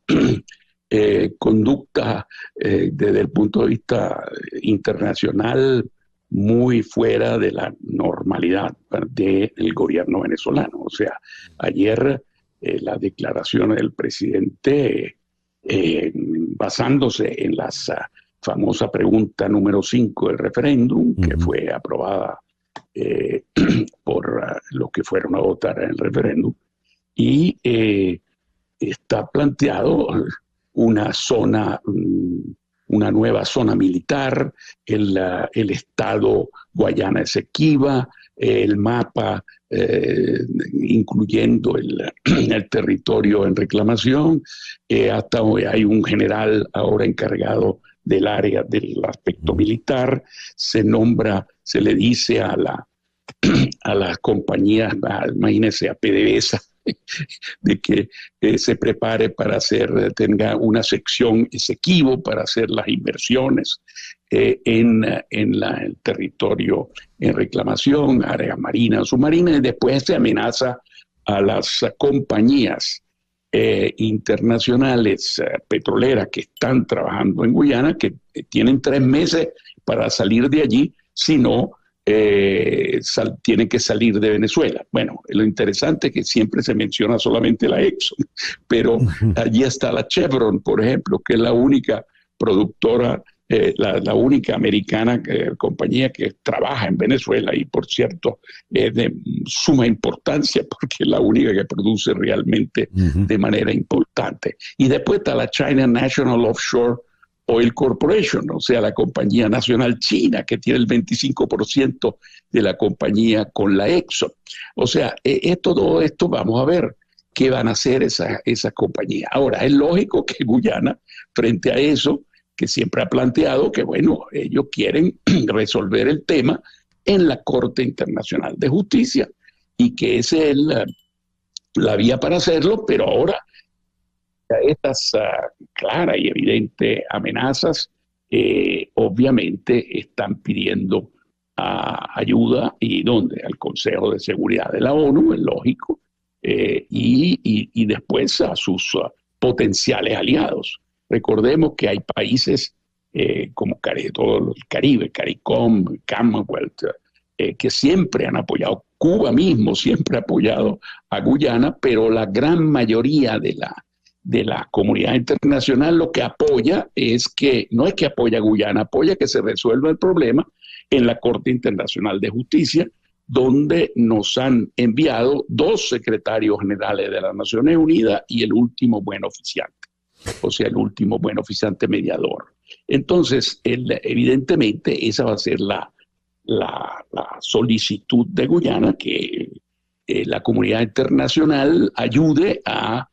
conducta desde el punto de vista internacional muy fuera de la normalidad del gobierno venezolano. O sea, ayer las declaraciones del presidente, basándose en la famosa pregunta número 5 del referéndum, que fue aprobada por los que fueron a votar en el referéndum, y está planteado una nueva zona militar, el estado Guayana Esequiba, el mapa incluyendo el territorio en reclamación. Hasta hoy hay un general ahora encargado del área del aspecto militar. Se le dice a las compañías, imagínense, a PDVSA, de que se prepare para tenga una sección Esequibo para hacer las inversiones en el territorio en reclamación, área marina, submarina, y después se amenaza a las compañías internacionales petroleras que están trabajando en Guyana, que tienen 3 meses para salir de allí, si no, tienen que salir de Venezuela. Bueno, lo interesante es que siempre se menciona solamente la Exxon, pero allí está la Chevron, por ejemplo, que es la única productora, la única americana compañía que trabaja en Venezuela, y por cierto es de suma importancia porque es la única que produce realmente de manera importante. Y después está la China National Offshore Oil Corporation, o sea, la compañía nacional china, que tiene el 25% de la compañía con la Exxon. O sea, todo esto vamos a ver qué van a hacer esas compañías. Ahora, es lógico que Guyana, frente a eso, que siempre ha planteado que, bueno, ellos quieren resolver el tema en la Corte Internacional de Justicia, y que esa es la vía para hacerlo, pero ahora estas claras y evidentes amenazas obviamente están pidiendo ayuda, y ¿dónde? Al Consejo de Seguridad de la ONU, es lógico, y después a sus potenciales aliados. Recordemos que hay países como todo el Caribe, CARICOM, Commonwealth, que siempre han apoyado. Cuba mismo siempre ha apoyado a Guyana, pero la gran mayoría de la comunidad internacional lo que apoya no es que apoya a Guyana, apoya que se resuelva el problema en la Corte Internacional de Justicia, donde nos han enviado 2 secretarios generales de las Naciones Unidas y el último buen oficiante, o sea, el último buen oficiante mediador. Entonces, evidentemente, esa va a ser la solicitud de Guyana, que la comunidad internacional ayude a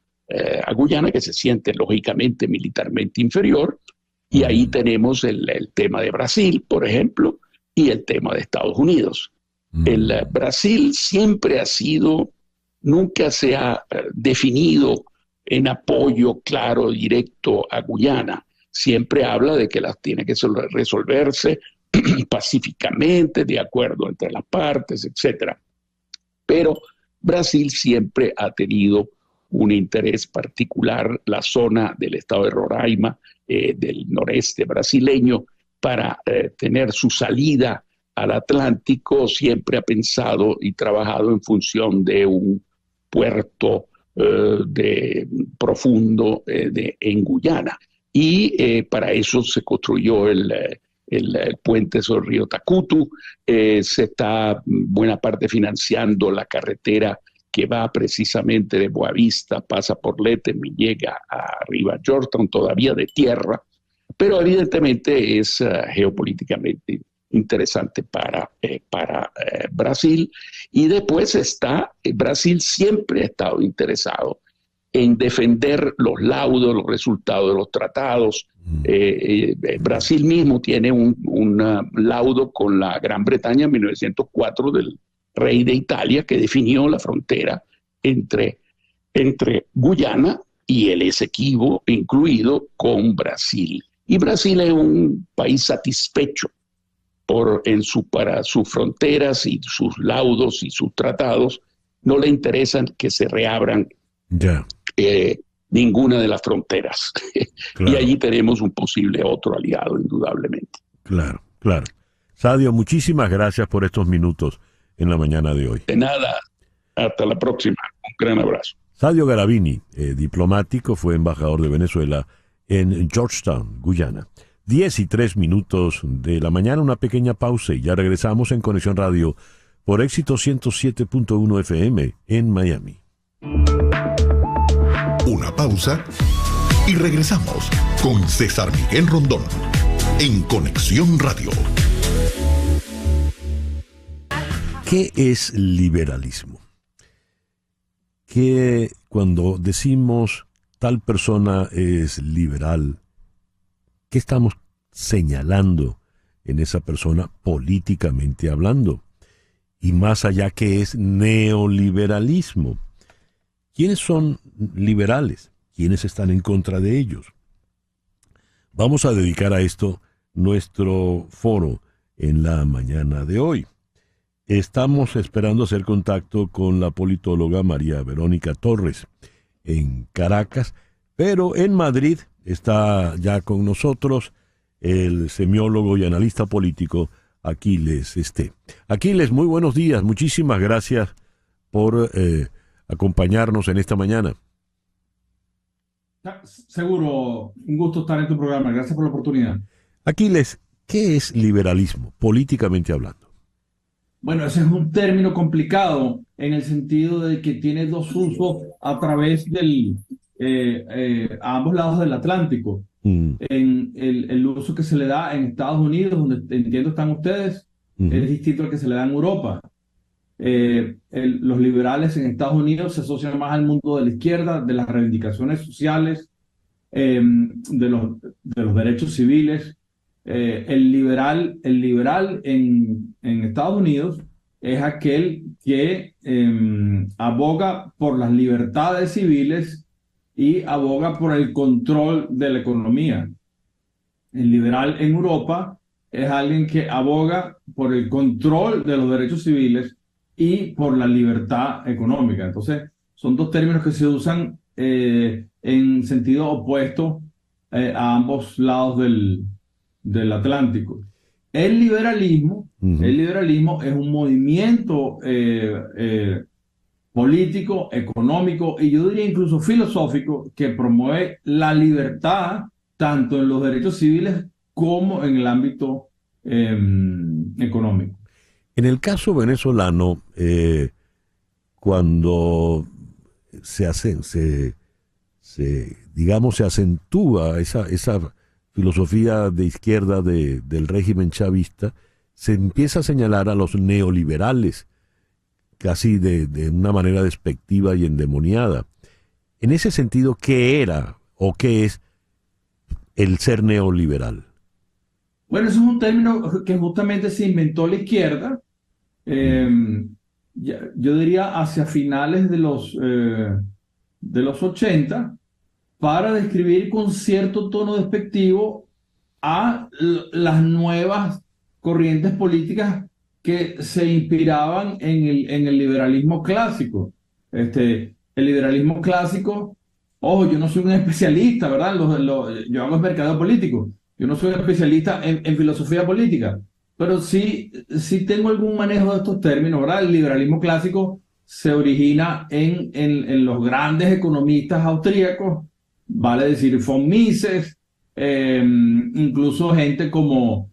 Guyana, que se siente lógicamente militarmente inferior, y ahí tenemos el tema de Brasil, por ejemplo, y el tema de Estados Unidos. El Brasil siempre ha sido, nunca se ha definido en apoyo claro, directo a Guyana. Siempre habla de que las tiene que resolverse pacíficamente, de acuerdo entre las partes, etc. Pero Brasil siempre ha tenido un interés particular, la zona del estado de Roraima, del noreste brasileño, para tener su salida al Atlántico. Siempre ha pensado y trabajado en función de un puerto profundo en Guyana. Y para eso se construyó el puente sobre el río Tacutu. Se está buena parte financiando la carretera que va precisamente de Boavista, pasa por Lethem y llega arriba a Georgetown, todavía de tierra, pero evidentemente es geopolíticamente interesante para Brasil. Y después Brasil siempre ha estado interesado en defender los laudos, los resultados de los tratados. Brasil mismo tiene un laudo con la Gran Bretaña en 1904 del rey de Italia, que definió la frontera entre Guyana y el Esequibo, incluido con Brasil. Y Brasil es un país satisfecho para sus fronteras y sus laudos y sus tratados. No le interesan que se reabran ninguna de las fronteras. Claro. Y allí tenemos un posible otro aliado, indudablemente. Claro. Sadio, muchísimas gracias por estos minutos en la mañana de hoy. De nada, hasta la próxima. Un gran abrazo. Sadio Garavini, diplomático, fue embajador de Venezuela en Georgetown, Guyana. 10:03 de la mañana, una pequeña pausa y ya regresamos en Conexión Radio por Éxito 107.1 FM en Miami. Una pausa y regresamos con César Miguel Rondón en Conexión Radio. ¿Qué es liberalismo? Que cuando decimos tal persona es liberal, ¿qué estamos señalando en esa persona políticamente hablando? Y más allá, ¿qué es neoliberalismo? ¿Quiénes son liberales? ¿Quiénes están en contra de ellos? Vamos a dedicar a esto nuestro foro en la mañana de hoy. Estamos esperando hacer contacto con la politóloga María Verónica Torres en Caracas, pero en Madrid está ya con nosotros el semiólogo y analista político Aquiles Esté. Aquiles, muy buenos días, muchísimas gracias por acompañarnos en esta mañana. Seguro, un gusto estar en tu programa, gracias por la oportunidad. Aquiles, ¿qué es liberalismo, políticamente hablando? Bueno, ese es un término complicado en el sentido de que tiene dos usos a través a ambos lados del Atlántico. En el uso que se le da en Estados Unidos, donde entiendo están ustedes, es distinto al que se le da en Europa. Los liberales en Estados Unidos se asocian más al mundo de la izquierda, de las reivindicaciones sociales, de los derechos civiles. El liberal en Estados Unidos es aquel que aboga por las libertades civiles y aboga por el control de la economía. El liberal en Europa es alguien que aboga por el control de los derechos civiles y por la libertad económica. Entonces, son dos términos que se usan en sentido opuesto a ambos lados del Atlántico. El liberalismo es un movimiento político, económico y yo diría incluso filosófico que promueve la libertad tanto en los derechos civiles como en el ámbito económico. En el caso venezolano, cuando se acentúa esa filosofía de izquierda del régimen chavista, se empieza a señalar a los neoliberales, casi de una manera despectiva y endemoniada. En ese sentido, ¿qué era o qué es el ser neoliberal? Bueno, eso es un término que justamente se inventó la izquierda, yo diría hacia finales de los 80, para describir con cierto tono despectivo a las nuevas corrientes políticas que se inspiraban en el liberalismo clásico. El liberalismo clásico, ojo, yo no soy un especialista, ¿verdad? Yo hago mercado político, yo no soy un especialista en filosofía política, pero sí tengo algún manejo de estos términos, ¿verdad? El liberalismo clásico se origina en los grandes economistas austríacos, vale decir, von Mises, incluso gente como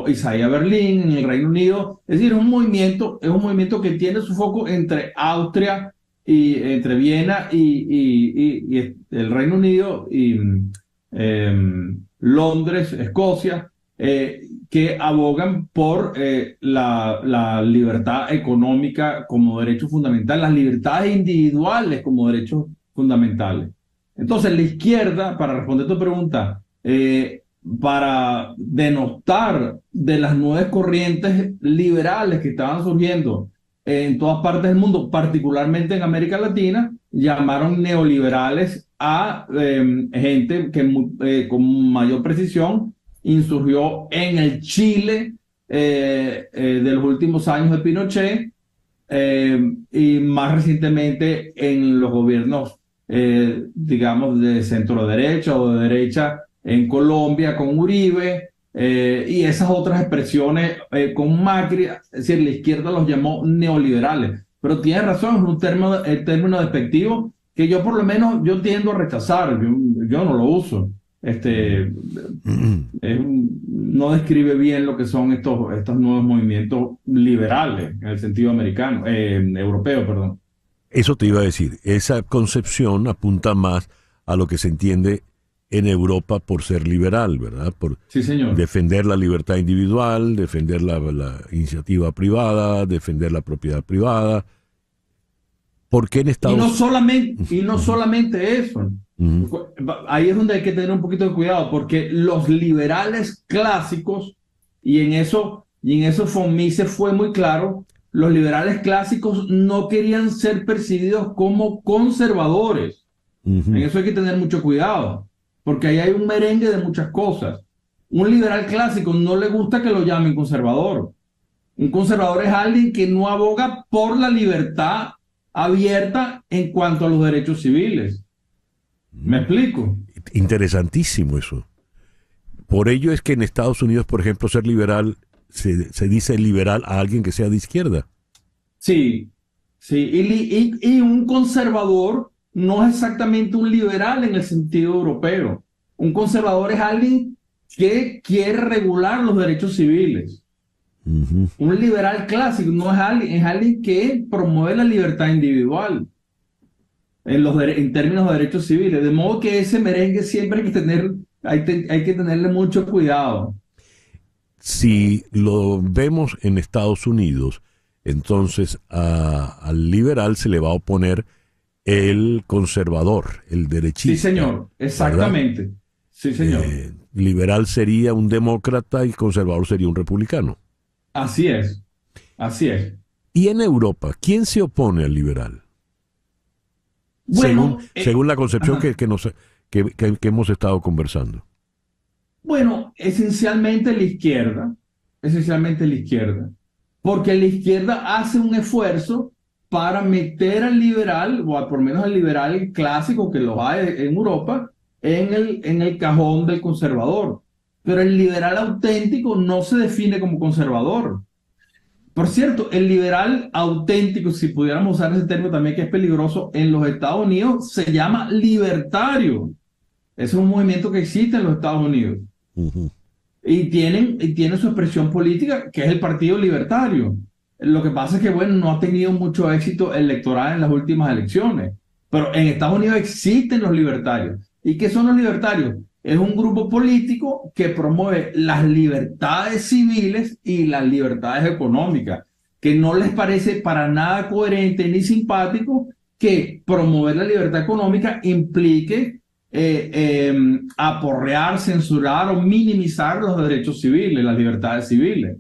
Isaiah Berlin en el Reino Unido. Es decir, es un movimiento que tiene su foco entre Austria y entre Viena y el Reino Unido y Londres, Escocia, que abogan por la libertad económica como derecho fundamental, las libertades individuales como derechos fundamentales. Entonces, la izquierda, para responder tu pregunta, para denostar de las nuevas corrientes liberales que estaban surgiendo en todas partes del mundo, particularmente en América Latina, llamaron neoliberales a gente que con mayor precisión insurgió en el Chile de los últimos años de Pinochet y más recientemente en los gobiernos digamos de centro derecha o de derecha en Colombia con Uribe y esas otras expresiones con Macri. Es decir, la izquierda los llamó neoliberales, pero tiene razón, es el término despectivo que yo por lo menos yo tiendo a rechazar, yo no lo uso. No describe bien lo que son estos nuevos movimientos liberales en el sentido europeo, perdón. Eso te iba a decir, esa concepción apunta más a lo que se entiende en Europa por ser liberal, ¿verdad? Por sí, señor. Defender la libertad individual, defender la iniciativa privada, defender la propiedad privada. ¿Por qué en Estados Unidos? Y no solamente eso. Ahí es donde hay que tener un poquito de cuidado, porque los liberales clásicos, y en eso von Mises fue muy claro, los liberales clásicos no querían ser percibidos como conservadores. En eso hay que tener mucho cuidado, porque ahí hay un merengue de muchas cosas. Un liberal clásico no le gusta que lo llamen conservador. Un conservador es alguien que no aboga por la libertad abierta en cuanto a los derechos civiles. ¿Me explico? Interesantísimo eso. Por ello es que en Estados Unidos, por ejemplo, ser liberal, se dice liberal a alguien que sea de izquierda. Sí. Y un conservador no es exactamente un liberal en el sentido europeo. Un conservador es alguien que quiere regular los derechos civiles. Un liberal clásico no es alguien que promueve la libertad individual en términos de derechos civiles. De modo que ese merengue siempre hay que tenerle mucho cuidado. Si lo vemos en Estados Unidos, entonces al liberal se le va a oponer el conservador, el derechista. Sí, señor, exactamente. ¿Verdad? Sí, señor. Liberal sería un demócrata y conservador sería un republicano. Así es. Y en Europa, ¿quién se opone al liberal? Bueno, según la concepción que hemos estado conversando. Bueno, esencialmente la izquierda, porque la izquierda hace un esfuerzo para meter al liberal, o por lo menos al liberal clásico que lo hay en Europa, en el cajón del conservador. Pero el liberal auténtico no se define como conservador. Por cierto, el liberal auténtico, si pudiéramos usar ese término también que es peligroso, en los Estados Unidos se llama libertario. Ese es un movimiento que existe en los Estados Unidos. y tienen su expresión política, que es el Partido Libertario. Lo que pasa es que, bueno, no ha tenido mucho éxito electoral en las últimas elecciones, pero en Estados Unidos existen los libertarios. ¿Y qué son los libertarios? Es un grupo político que promueve las libertades civiles y las libertades económicas, que no les parece para nada coherente ni simpático que promover la libertad económica implique aporrear, censurar o minimizar los derechos civiles, las libertades civiles.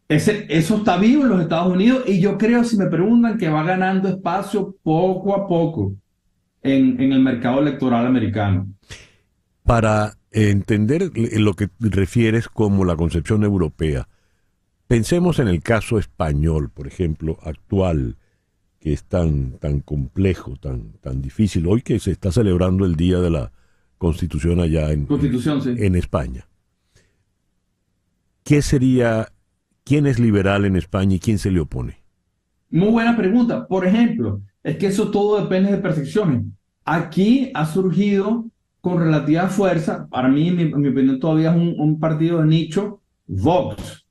Eso está vivo en los Estados Unidos y yo creo, si me preguntan, que va ganando espacio poco a poco en el mercado electoral americano. Para entender lo que refieres como la concepción europea, pensemos en el caso español, por ejemplo, actual, que es tan complejo, tan difícil. Hoy que se está celebrando el Día de la Constitución allá en España. ¿Quién es liberal en España y quién se le opone? Muy buena pregunta. Por ejemplo, es que eso todo depende de percepciones. Aquí ha surgido con relativa fuerza, para mí, en mi opinión, todavía es un partido de nicho, Vox,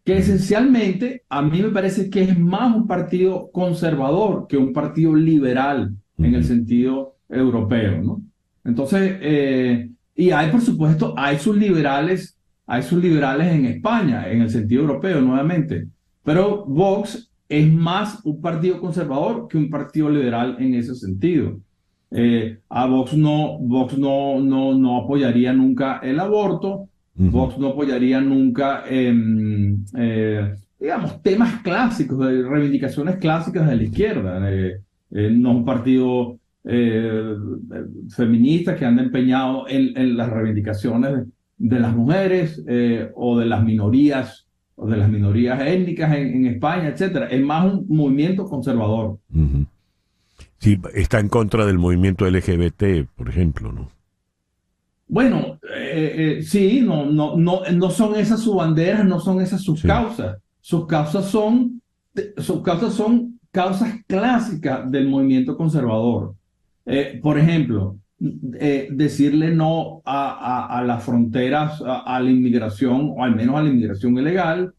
que esencialmente a mí me parece que es más un partido conservador que un partido liberal en el sentido europeo, ¿no? Entonces, y hay, por supuesto, hay sus liberales en España, en el sentido europeo, nuevamente, pero Vox es más un partido conservador que un partido liberal en ese sentido. A Vox no apoyaría nunca el aborto. Vox no apoyaría nunca, digamos, temas clásicos, reivindicaciones clásicas de la izquierda. No es un partido feminista que anda empeñado en las reivindicaciones de las mujeres o de las minorías étnicas en España, etcétera. Es más un movimiento conservador. Sí, está en contra del movimiento LGBT, por ejemplo, ¿no? Bueno, sí, no son esas sus banderas, no son esas sus causas. Sus causas son causas clásicas del movimiento conservador. Por ejemplo, decirle no a las fronteras, a la inmigración, o al menos a la inmigración ilegal,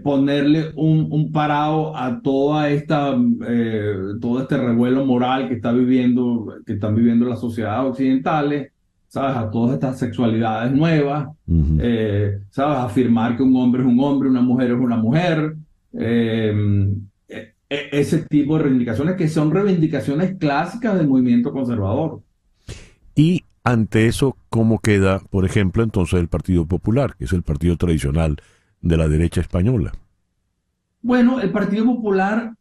ponerle un parado a todo este revuelo moral que están viviendo las sociedades occidentales, ¿sabes? A todas estas sexualidades nuevas, ¿sabes? Afirmar que un hombre es un hombre, una mujer es una mujer, ese tipo de reivindicaciones que son reivindicaciones clásicas del movimiento conservador. Y ante eso, ¿cómo queda, por ejemplo, entonces el Partido Popular, que es el partido tradicional de la derecha española? Bueno, el Partido Popular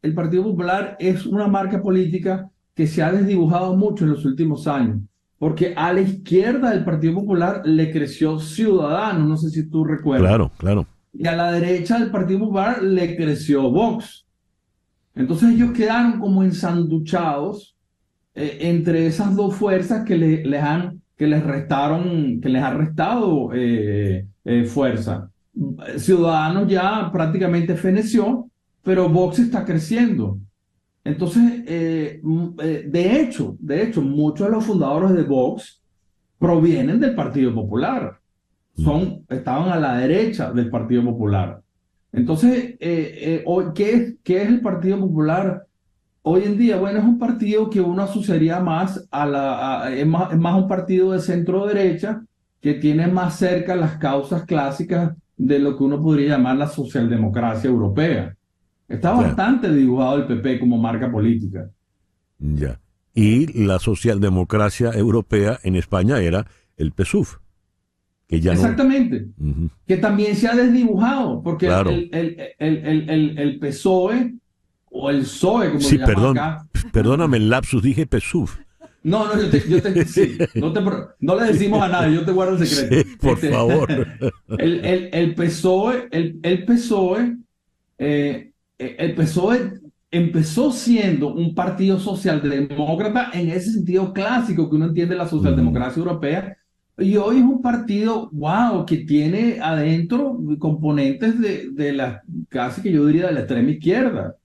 es una marca política que se ha desdibujado mucho en los últimos años, porque a la izquierda del Partido Popular le creció Ciudadanos, no sé si tú recuerdas. Claro. Y a la derecha del Partido Popular le creció Vox. Entonces ellos quedaron como ensanduchados entre esas dos fuerzas que les ha restado fuerza. Ciudadanos ya prácticamente feneció, pero Vox está creciendo. Entonces, de hecho, muchos de los fundadores de Vox provienen del Partido Popular. Estaban a la derecha del Partido Popular. Entonces, ¿qué es el Partido Popular hoy en día? Bueno, es un partido que uno asociaría más es más un partido de centro derecha que tiene más cerca las causas clásicas de lo que uno podría llamar la socialdemocracia europea. Está bastante dibujado el PP como marca política. Ya. Y la socialdemocracia europea en España era el PSUV. Que ya exactamente. No... Que también se ha desdibujado, porque claro. el PSOE o el PSOE, como se llama acá. Perdóname el lapsus, dije PSUV. No, sí, no le decimos a nadie, yo te guardo el secreto. Sí, por favor. El PSOE empezó siendo un partido socialdemócrata en ese sentido clásico que uno entiende la socialdemocracia europea, y hoy es un partido, que tiene adentro componentes de la, casi que yo diría, de la extrema izquierda.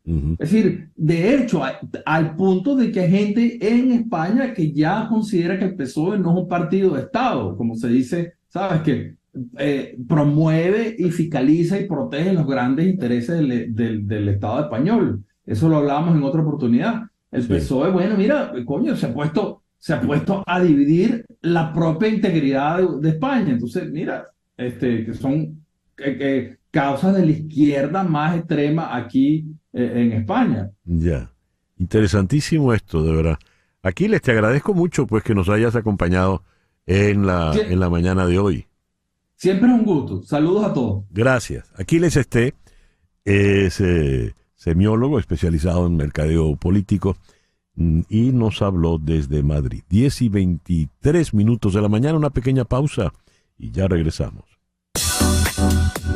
Es decir, de hecho, al punto de que hay gente en España que ya considera que el PSOE no es un partido de Estado, como se dice, ¿sabes? Que promueve y fiscaliza y protege los grandes intereses del Estado español. Eso lo hablábamos en otra oportunidad. El PSOE, bueno, mira, coño, se ha puesto a dividir la propia integridad de España. Entonces, mira, que son causas de la izquierda más extrema aquí en España. Ya, interesantísimo esto, de verdad. Aquiles, te agradezco mucho pues que nos hayas acompañado en la mañana de hoy. Siempre es un gusto. Saludos a todos. Gracias. Aquiles Esté es semiólogo especializado en mercadeo político y nos habló desde Madrid. 10:23 de la mañana, una pequeña pausa y ya regresamos.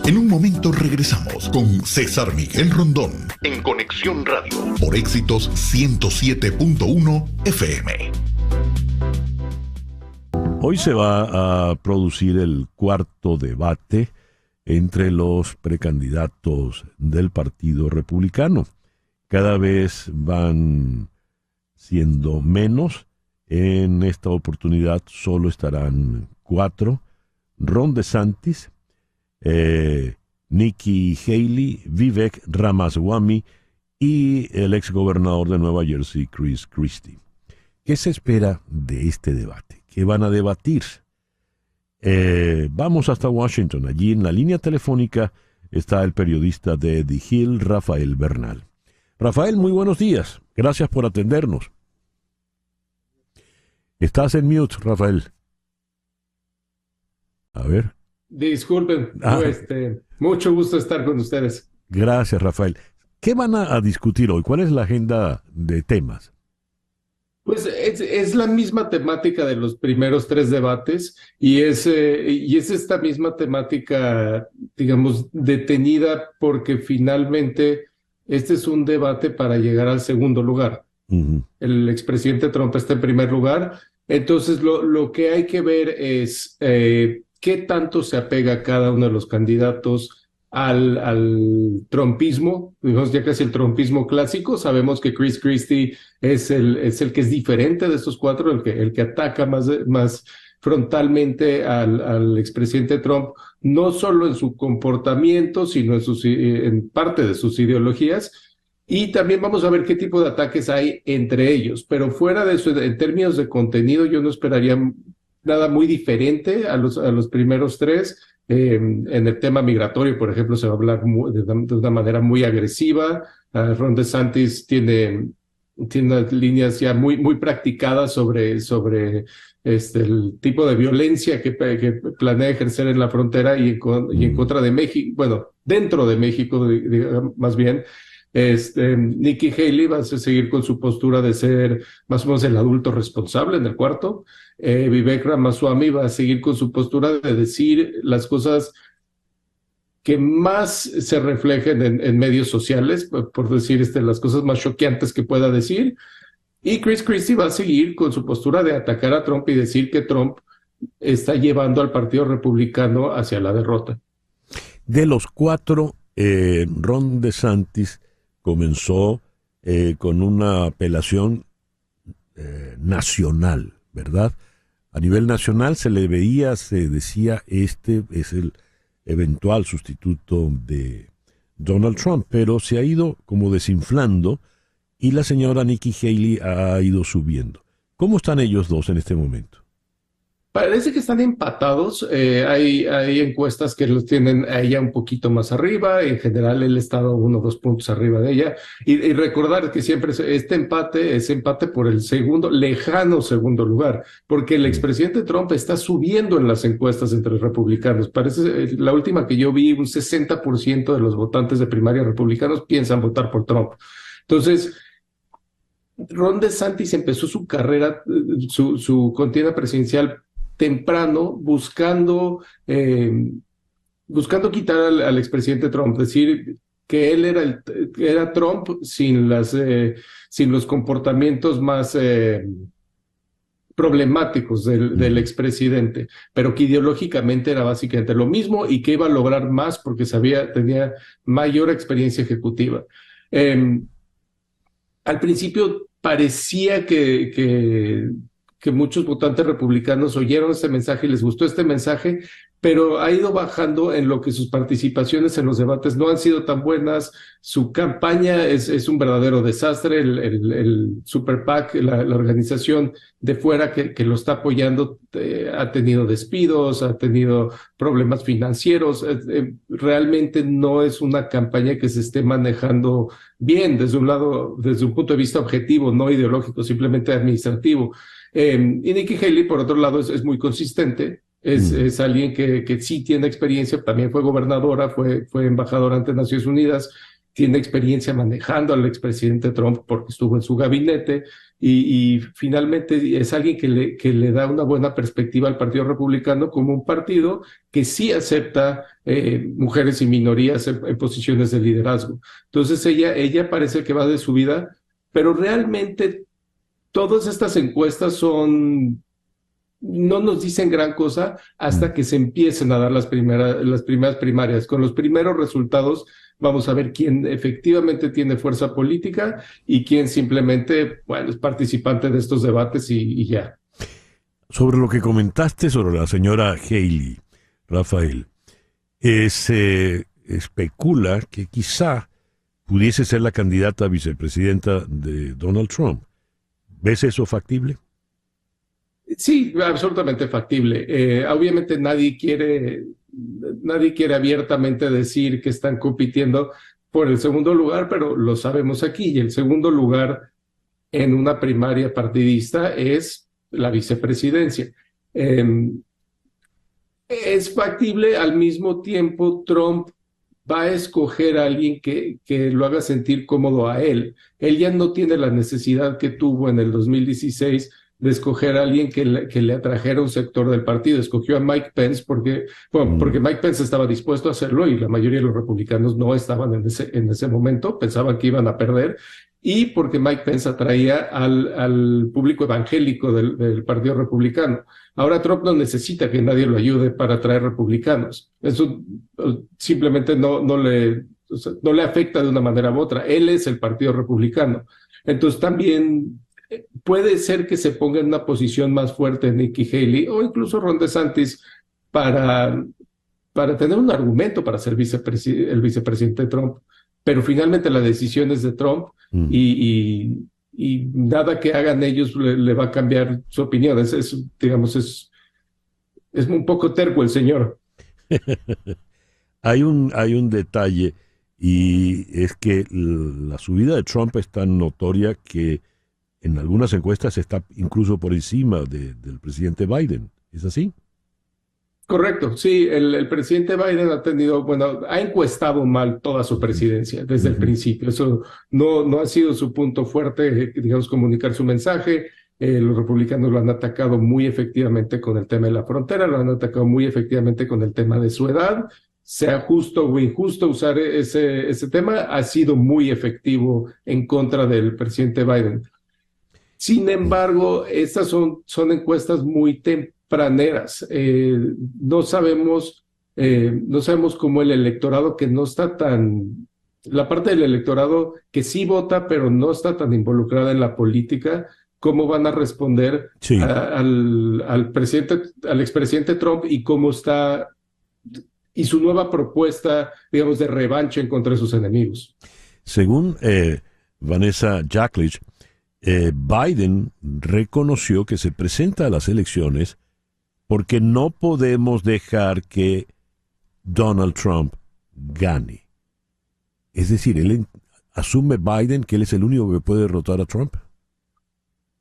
En un momento regresamos con César Miguel Rondón en Conexión Radio por Éxitos 107.1 FM. Hoy se va a producir el cuarto debate entre los precandidatos del Partido Republicano. Cada vez van siendo menos. En esta oportunidad solo estarán 4. Ron DeSantis, Nikki Haley, Vivek Ramaswamy y el exgobernador de Nueva Jersey, Chris Christie. ¿Qué se espera de este debate? ¿Qué van a debatir? Vamos hasta Washington. Allí en la línea telefónica está el periodista de The Hill, Rafael Bernal. Rafael, muy buenos días. Gracias por atendernos. Estás en mute, Rafael. A ver. Disculpen, mucho gusto estar con ustedes. Gracias, Rafael. ¿Qué van a discutir hoy? ¿Cuál es la agenda de temas? Pues es la misma temática de los primeros 3 debates y es esta misma temática, digamos, detenida porque finalmente este es un debate para llegar al segundo lugar. Uh-huh. El expresidente Trump está en primer lugar, entonces lo que hay que ver es qué tanto se apega cada uno de los candidatos al trumpismo, digamos ya casi el trumpismo clásico. Sabemos que Chris Christie es el que es diferente de estos 4, el que ataca más frontalmente al expresidente Trump, no solo en su comportamiento, sino en parte de sus ideologías. Y también vamos a ver qué tipo de ataques hay entre ellos. Pero fuera de eso, en términos de contenido, yo no esperaría nada muy diferente a los primeros 3. En el tema migratorio, por ejemplo, se va a hablar de una manera muy agresiva. Ron DeSantis tiene unas líneas ya muy practicadas sobre el tipo de violencia que planea ejercer en la frontera y en contra de México, bueno, dentro de México, más bien. Nikki Haley va a seguir con su postura de ser más o menos el adulto responsable en el cuarto. Vivek Ramaswamy va a seguir con su postura de decir las cosas que más se reflejen en medios sociales, por decir las cosas más choqueantes que pueda decir. Y Chris Christie va a seguir con su postura de atacar a Trump y decir que Trump está llevando al Partido Republicano hacia la derrota. De los 4, Ron DeSantis comenzó con una apelación nacional, ¿verdad? A nivel nacional se decía, este es el eventual sustituto de Donald Trump, pero se ha ido como desinflando y la señora Nikki Haley ha ido subiendo. ¿Cómo están ellos dos en este momento? Parece que están empatados. Hay encuestas que los tienen a ella un poquito más arriba. En general, él ha estado 1 o 2 puntos arriba de ella. Y recordar que siempre este empate es empate por el lejano segundo lugar, porque el expresidente Trump está subiendo en las encuestas entre los republicanos. Parece, la última que yo vi, un 60% de los votantes de primaria republicanos piensan votar por Trump. Entonces, Ron DeSantis empezó su carrera, su contienda presidencial temprano, buscando quitar al expresidente Trump, decir que él era Trump sin los comportamientos más problemáticos del expresidente, pero que ideológicamente era básicamente lo mismo y que iba a lograr más porque tenía mayor experiencia ejecutiva. Al principio parecía que muchos votantes republicanos oyeron este mensaje y les gustó este mensaje, pero ha ido bajando en lo que sus participaciones en los debates no han sido tan buenas. Su campaña es un verdadero desastre. El Super PAC, la organización de fuera que lo está apoyando, ha tenido despidos, ha tenido problemas financieros. Realmente no es una campaña que se esté manejando bien desde un lado, desde un punto de vista objetivo, no ideológico, simplemente administrativo. Y Nikki Haley, por otro lado, es muy consistente. Es alguien que sí tiene experiencia, también fue gobernadora, fue embajadora ante Naciones Unidas, tiene experiencia manejando al expresidente Trump porque estuvo en su gabinete y finalmente es alguien que le da una buena perspectiva al Partido Republicano como un partido que sí acepta mujeres y minorías en posiciones de liderazgo. Entonces ella parece que va de subida, pero realmente todas estas encuestas no nos dicen gran cosa hasta que se empiecen a dar las primeras primarias. Con los primeros resultados vamos a ver quién efectivamente tiene fuerza política y quién simplemente, bueno, es participante de estos debates y ya. Sobre lo que comentaste sobre la señora Haley, Rafael, se especula que quizá pudiese ser la candidata a vicepresidenta de Donald Trump. ¿Ves eso factible? Sí, absolutamente factible. Obviamente nadie quiere abiertamente decir que están compitiendo por el segundo lugar, pero lo sabemos aquí. Y el segundo lugar en una primaria partidista es la vicepresidencia. Es factible, al mismo tiempo Trump va a escoger a alguien que lo haga sentir cómodo a él. Él ya no tiene la necesidad que tuvo en el 2016 de escoger a alguien que le atrajera un sector del partido. Escogió a Mike Pence porque Mike Pence estaba dispuesto a hacerlo y la mayoría de los republicanos no estaban en ese momento, pensaban que iban a perder, y porque Mike Pence atraía al público evangélico del Partido Republicano. Ahora Trump no necesita que nadie lo ayude para atraer republicanos. Eso simplemente no le afecta de una manera u otra. Él es el Partido Republicano. Entonces también puede ser que se ponga en una posición más fuerte Nikki Haley o incluso Ron DeSantis para tener un argumento para ser el vicepresidente de Trump, pero finalmente la decisión es de Trump y nada que hagan ellos le va a cambiar su opinión. Es un poco terco el señor. Hay un detalle, y es que la subida de Trump es tan notoria que en algunas encuestas está incluso por encima del presidente Biden. ¿Es así? Correcto, sí. El presidente Biden ha encuestado mal toda su presidencia desde el principio. Eso no ha sido su punto fuerte, digamos, comunicar su mensaje. Los republicanos lo han atacado muy efectivamente con el tema de la frontera, lo han atacado muy efectivamente con el tema de su edad. Sea justo o injusto usar ese tema, ha sido muy efectivo en contra del presidente Biden. Sin embargo, estas son encuestas muy tempraneras. No sabemos cómo el electorado que no está la parte del electorado que sí vota, pero no está tan involucrada en la política, cómo van a responder al expresidente Trump y cómo está, y su nueva propuesta, digamos, de revancha en contra de sus enemigos. Según Vanessa Jacklich, Biden reconoció que se presenta a las elecciones porque no podemos dejar que Donald Trump gane. Es decir, él asume Biden que él es el único que puede derrotar a Trump.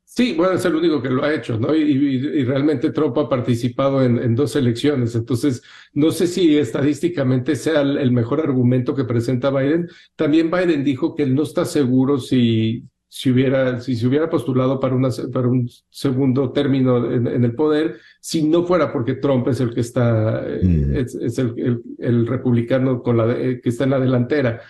Sí, bueno, es el único que lo ha hecho, ¿no? Y realmente Trump ha participado en 2 elecciones. Entonces, no sé si estadísticamente sea el mejor argumento que presenta Biden. También Biden dijo que él no está seguro si se hubiera postulado para un segundo término en el poder, si no fuera porque Trump es el que está, es el republicano que está en la delantera.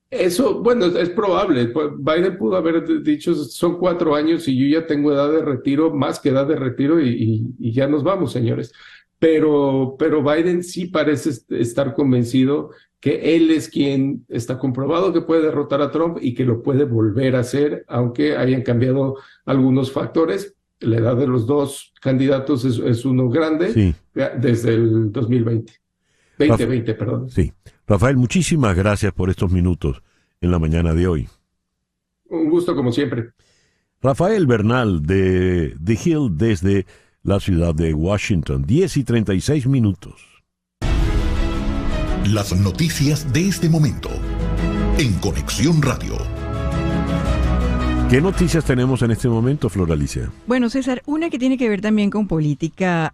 Eso, bueno, es probable. Biden pudo haber dicho, son 4 años y yo ya tengo edad de retiro, más que edad de retiro, y ya nos vamos, señores. Pero Biden sí parece estar convencido que él es quien está comprobado que puede derrotar a Trump y que lo puede volver a hacer, aunque hayan cambiado algunos factores. La edad de los dos candidatos es uno grande, Sí. desde el 2020. 2020, perdón. Sí. Rafael, muchísimas gracias por estos minutos en la mañana de hoy. Un gusto como siempre. Rafael Bernal de The Hill desde la ciudad de Washington, 10:36. Las noticias de este momento en Conexión Radio. ¿Qué noticias tenemos en este momento, Flor Alicia? Bueno, César, una que tiene que ver también con política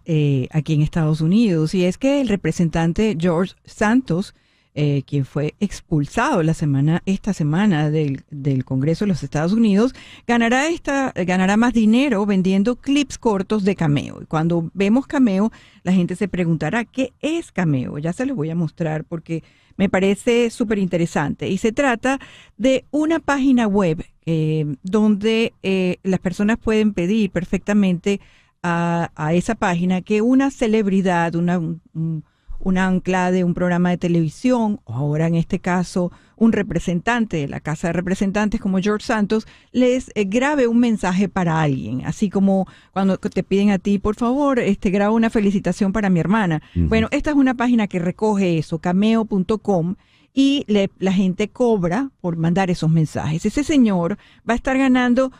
aquí en Estados Unidos, y es que el representante George Santos, quien fue expulsado esta semana del Congreso de los Estados Unidos, ganará más dinero vendiendo clips cortos de Cameo. Y cuando vemos Cameo, la gente se preguntará, ¿qué es Cameo? Ya se los voy a mostrar porque me parece súper interesante. Y se trata de una página web donde las personas pueden pedir perfectamente a esa página que una celebridad, una ancla de un programa de televisión, o ahora en este caso un representante de la Casa de Representantes como George Santos, les grabe un mensaje para alguien, así como cuando te piden a ti, por favor, graba una felicitación para mi hermana. Uh-huh. Bueno, esta es una página que recoge eso, cameo.com, y la gente cobra por mandar esos mensajes. Ese señor va a estar ganando,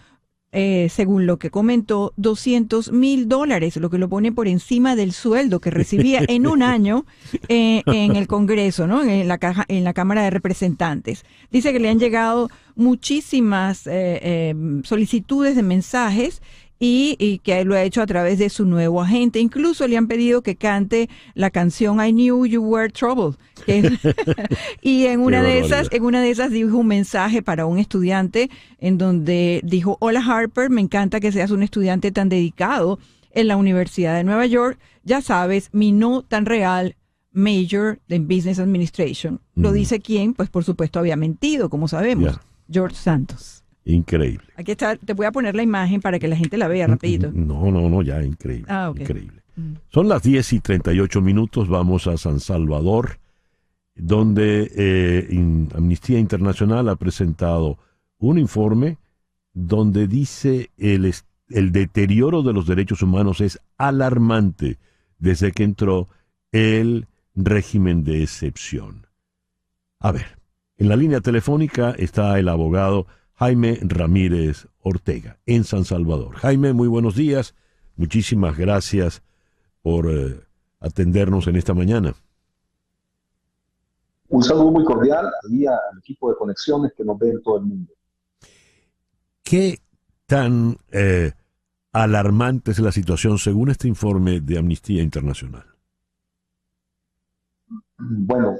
según lo que comentó, $200,000, lo que lo pone por encima del sueldo que recibía en un año en el Congreso, ¿no? En la Cámara de Representantes. Dice que le han llegado muchísimas solicitudes de mensajes y que lo ha hecho a través de su nuevo agente. Incluso le han pedido que cante la canción I Knew You Were Trouble. Y en una de esas dijo un mensaje para un estudiante en donde dijo: hola Harper, me encanta que seas un estudiante tan dedicado en la Universidad de Nueva York. Ya sabes, mi no tan real major en Business Administration. ¿Lo dice quién? Pues por supuesto había mentido, como sabemos. George Santos. Increíble. Aquí está, te voy a poner la imagen para que la gente la vea rapidito. No, ya, increíble. Okay. Increíble. Son las 10:38, vamos a San Salvador, donde Amnistía Internacional ha presentado un informe donde dice el deterioro de los derechos humanos es alarmante desde que entró el régimen de excepción. A ver, en la línea telefónica está el abogado Jaime Ramírez Ortega, en San Salvador. Jaime, muy buenos días. Muchísimas gracias por atendernos en esta mañana. Un saludo muy cordial al equipo de Conexiones que nos ve en todo el mundo. ¿Qué tan alarmante es la situación según este informe de Amnistía Internacional? Bueno,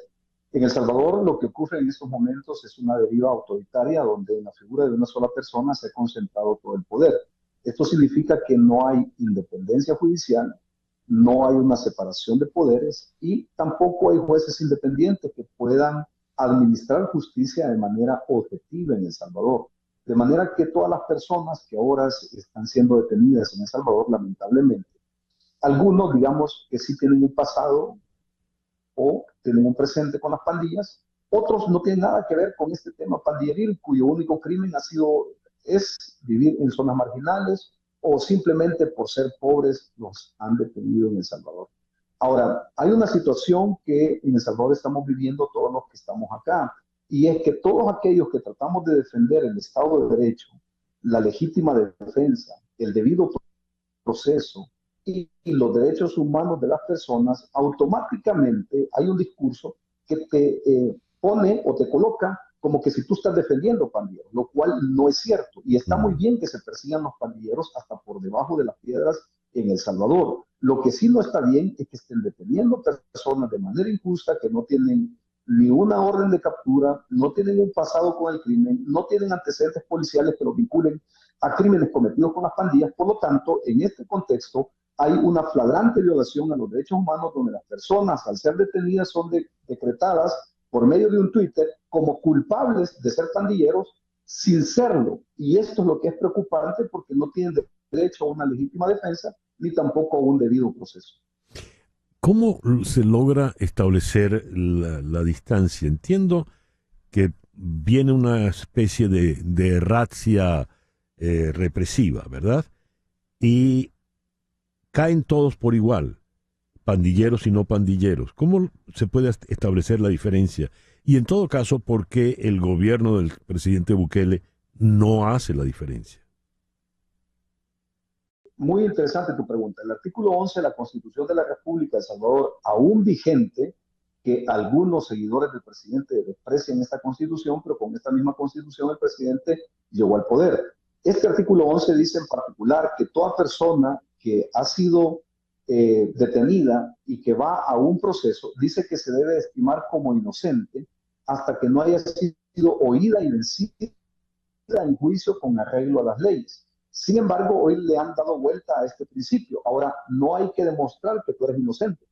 en El Salvador lo que ocurre en estos momentos es una deriva autoritaria donde en la figura de una sola persona se ha concentrado todo el poder. Esto significa que no hay independencia judicial, no hay una separación de poderes y tampoco hay jueces independientes que puedan administrar justicia de manera objetiva en El Salvador. De manera que todas las personas que ahora están siendo detenidas en El Salvador, lamentablemente, algunos digamos que sí tienen un pasado o tienen un presente con las pandillas, otros no tienen nada que ver con este tema pandilleril, cuyo único crimen es vivir en zonas marginales o simplemente por ser pobres los han detenido en El Salvador. Ahora, hay una situación que en El Salvador estamos viviendo todos los que estamos acá, y es que todos aquellos que tratamos de defender el Estado de Derecho, la legítima defensa, el debido proceso, y los derechos humanos de las personas, automáticamente hay un discurso que te pone o te coloca como que si tú estás defendiendo pandilleros, lo cual no es cierto. Y está muy bien que se persigan los pandilleros hasta por debajo de las piedras en El Salvador. Lo que sí no está bien es que estén deteniendo personas de manera injusta que no tienen ni una orden de captura, no tienen un pasado con el crimen, no tienen antecedentes policiales que los vinculen a crímenes cometidos con las pandillas. Por lo tanto, en este contexto, hay una flagrante violación a los derechos humanos donde las personas, al ser detenidas, son decretadas por medio de un Twitter como culpables de ser pandilleros sin serlo. Y esto es lo que es preocupante porque no tienen derecho a una legítima defensa ni tampoco a un debido proceso. ¿Cómo se logra establecer la distancia? Entiendo que viene una especie de razzia represiva, ¿verdad? Y caen todos por igual, pandilleros y no pandilleros. ¿Cómo se puede establecer la diferencia? Y en todo caso, ¿por qué el gobierno del presidente Bukele no hace la diferencia? Muy interesante tu pregunta. El artículo 11 de la Constitución de la República de El Salvador, aún vigente, que algunos seguidores del presidente desprecian esta Constitución, pero con esta misma Constitución el presidente llegó al poder. Este artículo 11 dice en particular que toda persona que ha sido detenida y que va a un proceso, dice que se debe estimar como inocente hasta que no haya sido oída y vencida en juicio con arreglo a las leyes. Sin embargo, hoy le han dado vuelta a este principio. Ahora, no hay que demostrar que tú eres inocente.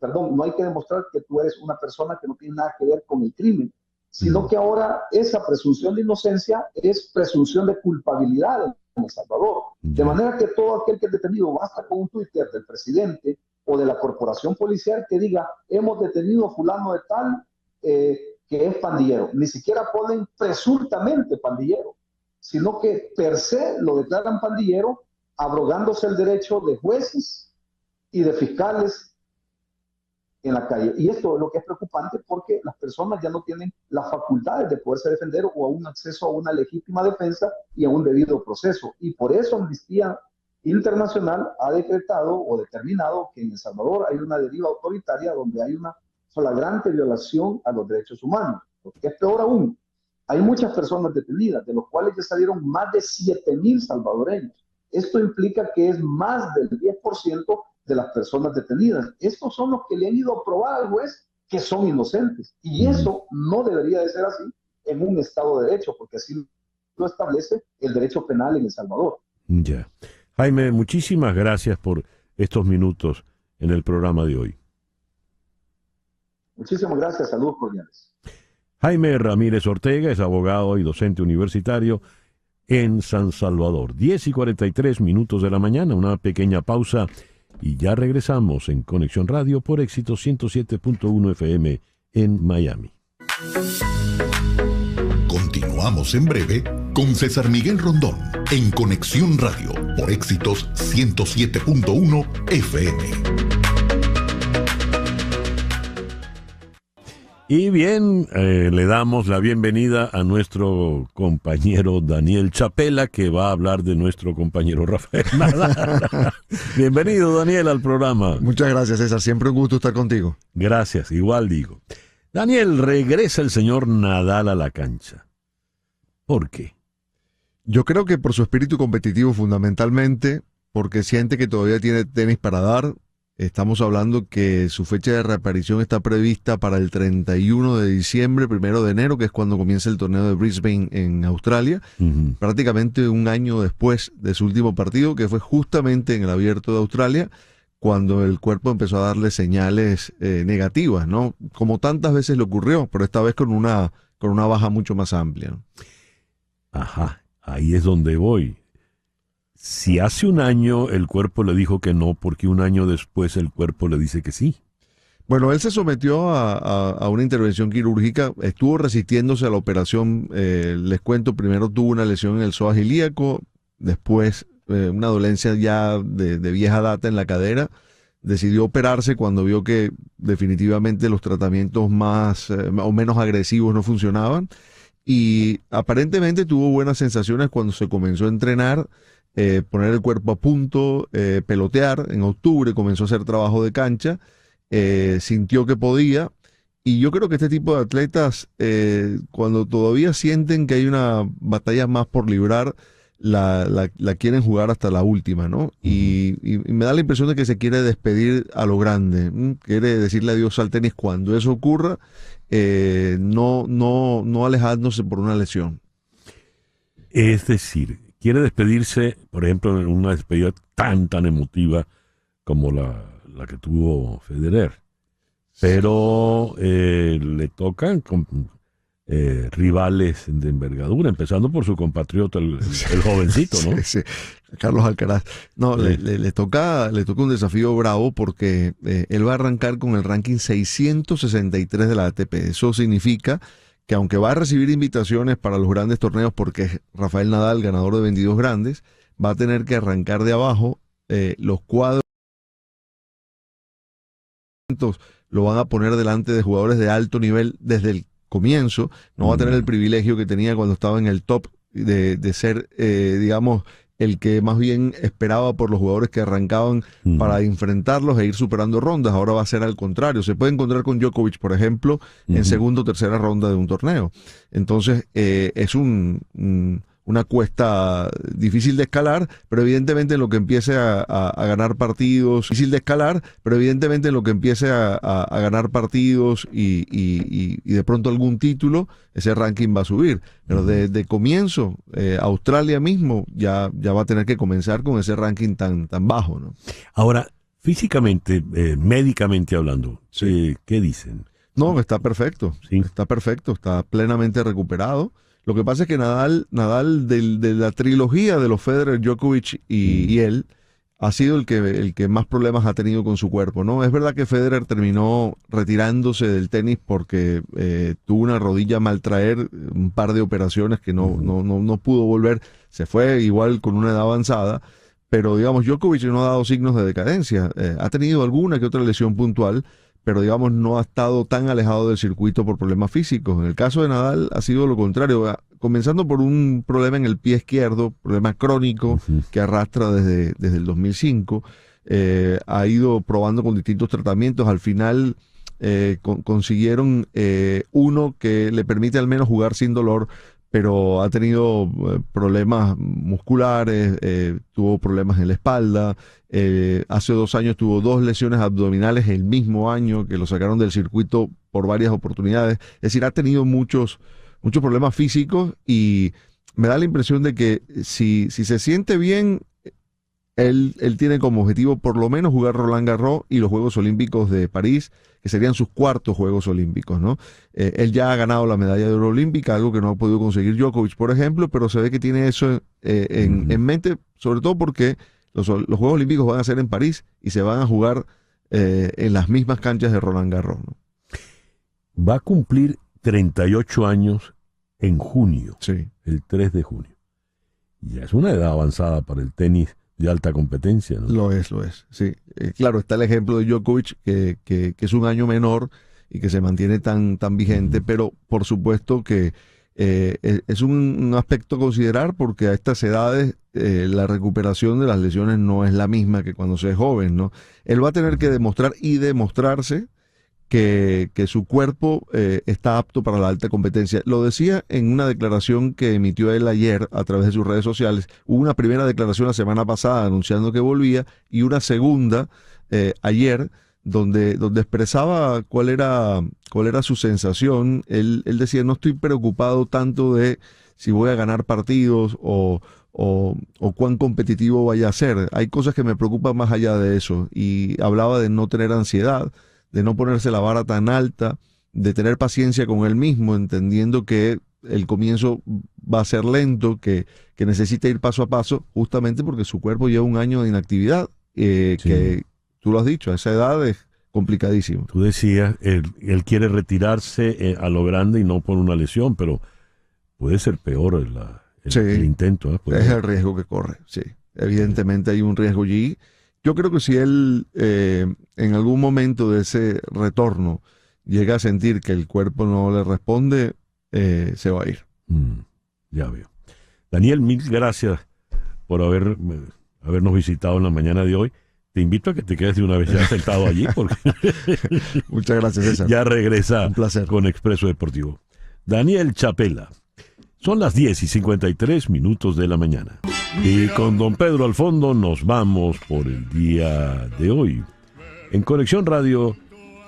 No hay que demostrar que tú eres una persona que no tiene nada que ver con el crimen, sino que ahora esa presunción de inocencia es presunción de culpabilidad en El Salvador. De manera que todo aquel que es detenido, basta con un Twitter del presidente o de la corporación policial que diga, hemos detenido a fulano de tal que es pandillero. Ni siquiera ponen presuntamente pandillero, sino que per se lo declaran pandillero, abrogándose el derecho de jueces y de fiscales en la calle. Y esto es lo que es preocupante porque las personas ya no tienen las facultades de poderse defender o a un acceso a una legítima defensa y a un debido proceso. Y por eso Amnistía Internacional ha decretado o determinado que en El Salvador hay una deriva autoritaria donde hay una flagrante violación a los derechos humanos. Lo que es peor aún, hay muchas personas detenidas, de los cuales ya salieron más de 7,000 salvadoreños. Esto implica que es más del 10% de las personas detenidas. Estos son los que le han ido a probar al juez que son inocentes. Y eso no debería de ser así en un Estado de Derecho, porque así lo establece el derecho penal en El Salvador. Ya. Jaime, muchísimas gracias por estos minutos en el programa de hoy. Muchísimas gracias. Saludos cordiales. Jaime Ramírez Ortega es abogado y docente universitario en San Salvador. 10:43 de la mañana, una pequeña pausa y ya regresamos en Conexión Radio por Éxito 107.1 FM en Miami. Continuamos en breve con César Miguel Rondón en Conexión Radio por Éxitos 107.1 FM. Y bien, le damos la bienvenida a nuestro compañero Daniel Chapela, que va a hablar de nuestro compañero Rafael Nadal. Bienvenido, Daniel, al programa. Muchas gracias, César. Siempre un gusto estar contigo. Gracias, igual digo. Daniel, regresa el señor Nadal a la cancha. ¿Por qué? Yo creo que por su espíritu competitivo fundamentalmente, porque siente que todavía tiene tenis para dar. Estamos hablando que su fecha de reaparición está prevista para el 31 de diciembre, 1 de enero, que es cuando comienza el torneo de Brisbane en Australia, prácticamente un año después de su último partido, que fue justamente en el Abierto de Australia, cuando el cuerpo empezó a darle señales negativas, ¿no? Como tantas veces le ocurrió, pero esta vez con una baja mucho más amplia, ¿no? Ajá, ahí es donde voy. Si hace un año el cuerpo le dijo que no, ¿por qué un año después el cuerpo le dice que sí? Bueno, él se sometió a una intervención quirúrgica, estuvo resistiéndose a la operación, les cuento, primero tuvo una lesión en el psoas ilíaco, después una dolencia ya de vieja data en la cadera, decidió operarse cuando vio que definitivamente los tratamientos más o menos agresivos no funcionaban y aparentemente tuvo buenas sensaciones cuando se comenzó a entrenar, poner el cuerpo a punto, pelotear. En octubre comenzó a hacer trabajo de cancha, sintió que podía, y yo creo que este tipo de atletas, cuando todavía sienten que hay una batalla más por librar, la quieren jugar hasta la última, ¿no? Y me da la impresión de que se quiere despedir a lo grande, quiere decirle adiós al tenis cuando eso ocurra, no alejándose por una lesión. Es decir, quiere despedirse, por ejemplo, en una despedida tan emotiva como la que tuvo Federer. Pero le toca rivales de envergadura, empezando por su compatriota, el jovencito, ¿no? Sí, sí. Carlos Alcaraz. No, sí. le toca un desafío bravo porque él va a arrancar con el ranking 663 de la ATP. Eso significa que aunque va a recibir invitaciones para los grandes torneos porque es Rafael Nadal, ganador de 22 grandes, va a tener que arrancar de abajo. Los cuadros lo van a poner delante de jugadores de alto nivel desde el comienzo. No va a tener el privilegio que tenía cuando estaba en el top de ser, digamos, el que más bien esperaba por los jugadores que arrancaban para enfrentarlos e ir superando rondas. Ahora va a ser al contrario. Se puede encontrar con Djokovic, por ejemplo, en segunda o tercera ronda de un torneo. Entonces, es una cuesta difícil de escalar, pero evidentemente en lo que empiece a ganar partidos, y de pronto algún título, ese ranking va a subir. Pero de comienzo, Australia mismo ya va a tener que comenzar con ese ranking tan bajo, ¿no? Ahora, físicamente, médicamente hablando, sí. ¿Qué dicen? No, está perfecto, ¿sí? Está perfecto, está plenamente recuperado. Lo que pasa es que Nadal de la trilogía de los Federer, Djokovic y él, ha sido el que más problemas ha tenido con su cuerpo, ¿no? Es verdad que Federer terminó retirándose del tenis porque tuvo una rodilla mal traer, un par de operaciones que no pudo volver. Se fue igual con una edad avanzada, pero digamos, Djokovic no ha dado signos de decadencia. Ha tenido alguna que otra lesión puntual, pero digamos no ha estado tan alejado del circuito por problemas físicos. En el caso de Nadal ha sido lo contrario, comenzando por un problema en el pie izquierdo, problema crónico que arrastra desde el 2005. Ha ido probando con distintos tratamientos. Al final consiguieron uno que le permite al menos jugar sin dolor, pero ha tenido problemas musculares, tuvo problemas en la espalda. Hace 2 años tuvo 2 lesiones abdominales el mismo año, que lo sacaron del circuito por varias oportunidades. Es decir, ha tenido muchos problemas físicos y me da la impresión de que si se siente bien, él tiene como objetivo por lo menos jugar Roland Garros y los Juegos Olímpicos de París, que serían sus 4º Juegos Olímpicos, ¿no? Él ya ha ganado la medalla de oro olímpica, algo que no ha podido conseguir Djokovic, por ejemplo, pero se ve que tiene eso en mente, sobre todo porque los Juegos Olímpicos van a ser en París y se van a jugar en las mismas canchas de Roland Garros, ¿no? Va a cumplir 38 años en junio, sí. El 3 de junio. Ya es una edad avanzada para el tenis de alta competencia, ¿no? Lo es, sí. Claro, está el ejemplo de Djokovic, que es un año menor y que se mantiene tan vigente, pero por supuesto que es un aspecto a considerar porque a estas edades la recuperación de las lesiones no es la misma que cuando se es joven, ¿no? Él va a tener que demostrar y demostrarse que su cuerpo está apto para la alta competencia. Lo decía en una declaración que emitió él ayer a través de sus redes sociales. Hubo una primera declaración la semana pasada anunciando que volvía y una segunda ayer donde expresaba cuál era su sensación. Él decía, no estoy preocupado tanto de si voy a ganar partidos o cuán competitivo vaya a ser. Hay cosas que me preocupan más allá de eso. Y hablaba de no tener ansiedad, de no ponerse la vara tan alta, de tener paciencia con él mismo, entendiendo que el comienzo va a ser lento, que necesita ir paso a paso, justamente porque su cuerpo lleva 1 año de inactividad, sí. Que tú lo has dicho, a esa edad es complicadísimo. Tú decías, él quiere retirarse a lo grande y no por una lesión, pero puede ser peor el intento. Es el riesgo que corre, sí. Evidentemente hay un riesgo allí. Yo creo que si él en algún momento de ese retorno llega a sentir que el cuerpo no le responde, se va a ir. Ya veo. Daniel, mil gracias por habernos visitado en la mañana de hoy. Te invito a que te quedes de una vez ya sentado allí. Porque muchas gracias, César. Ya regresa un placer. Con Expreso Deportivo. Daniel Chapela. Son las 10:53 de la mañana. Y con don Pedro al fondo nos vamos por el día de hoy. En Conexión Radio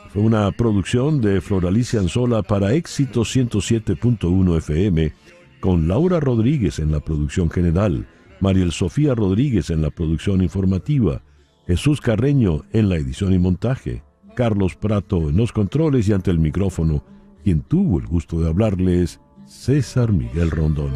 fue una producción de Floralicia Anzola para Éxito 107.1 FM, con Laura Rodríguez en la producción general, Mariel Sofía Rodríguez en la producción informativa, Jesús Carreño en la edición y montaje, Carlos Prato en los controles y ante el micrófono, quien tuvo el gusto de hablarles, César Miguel Rondón.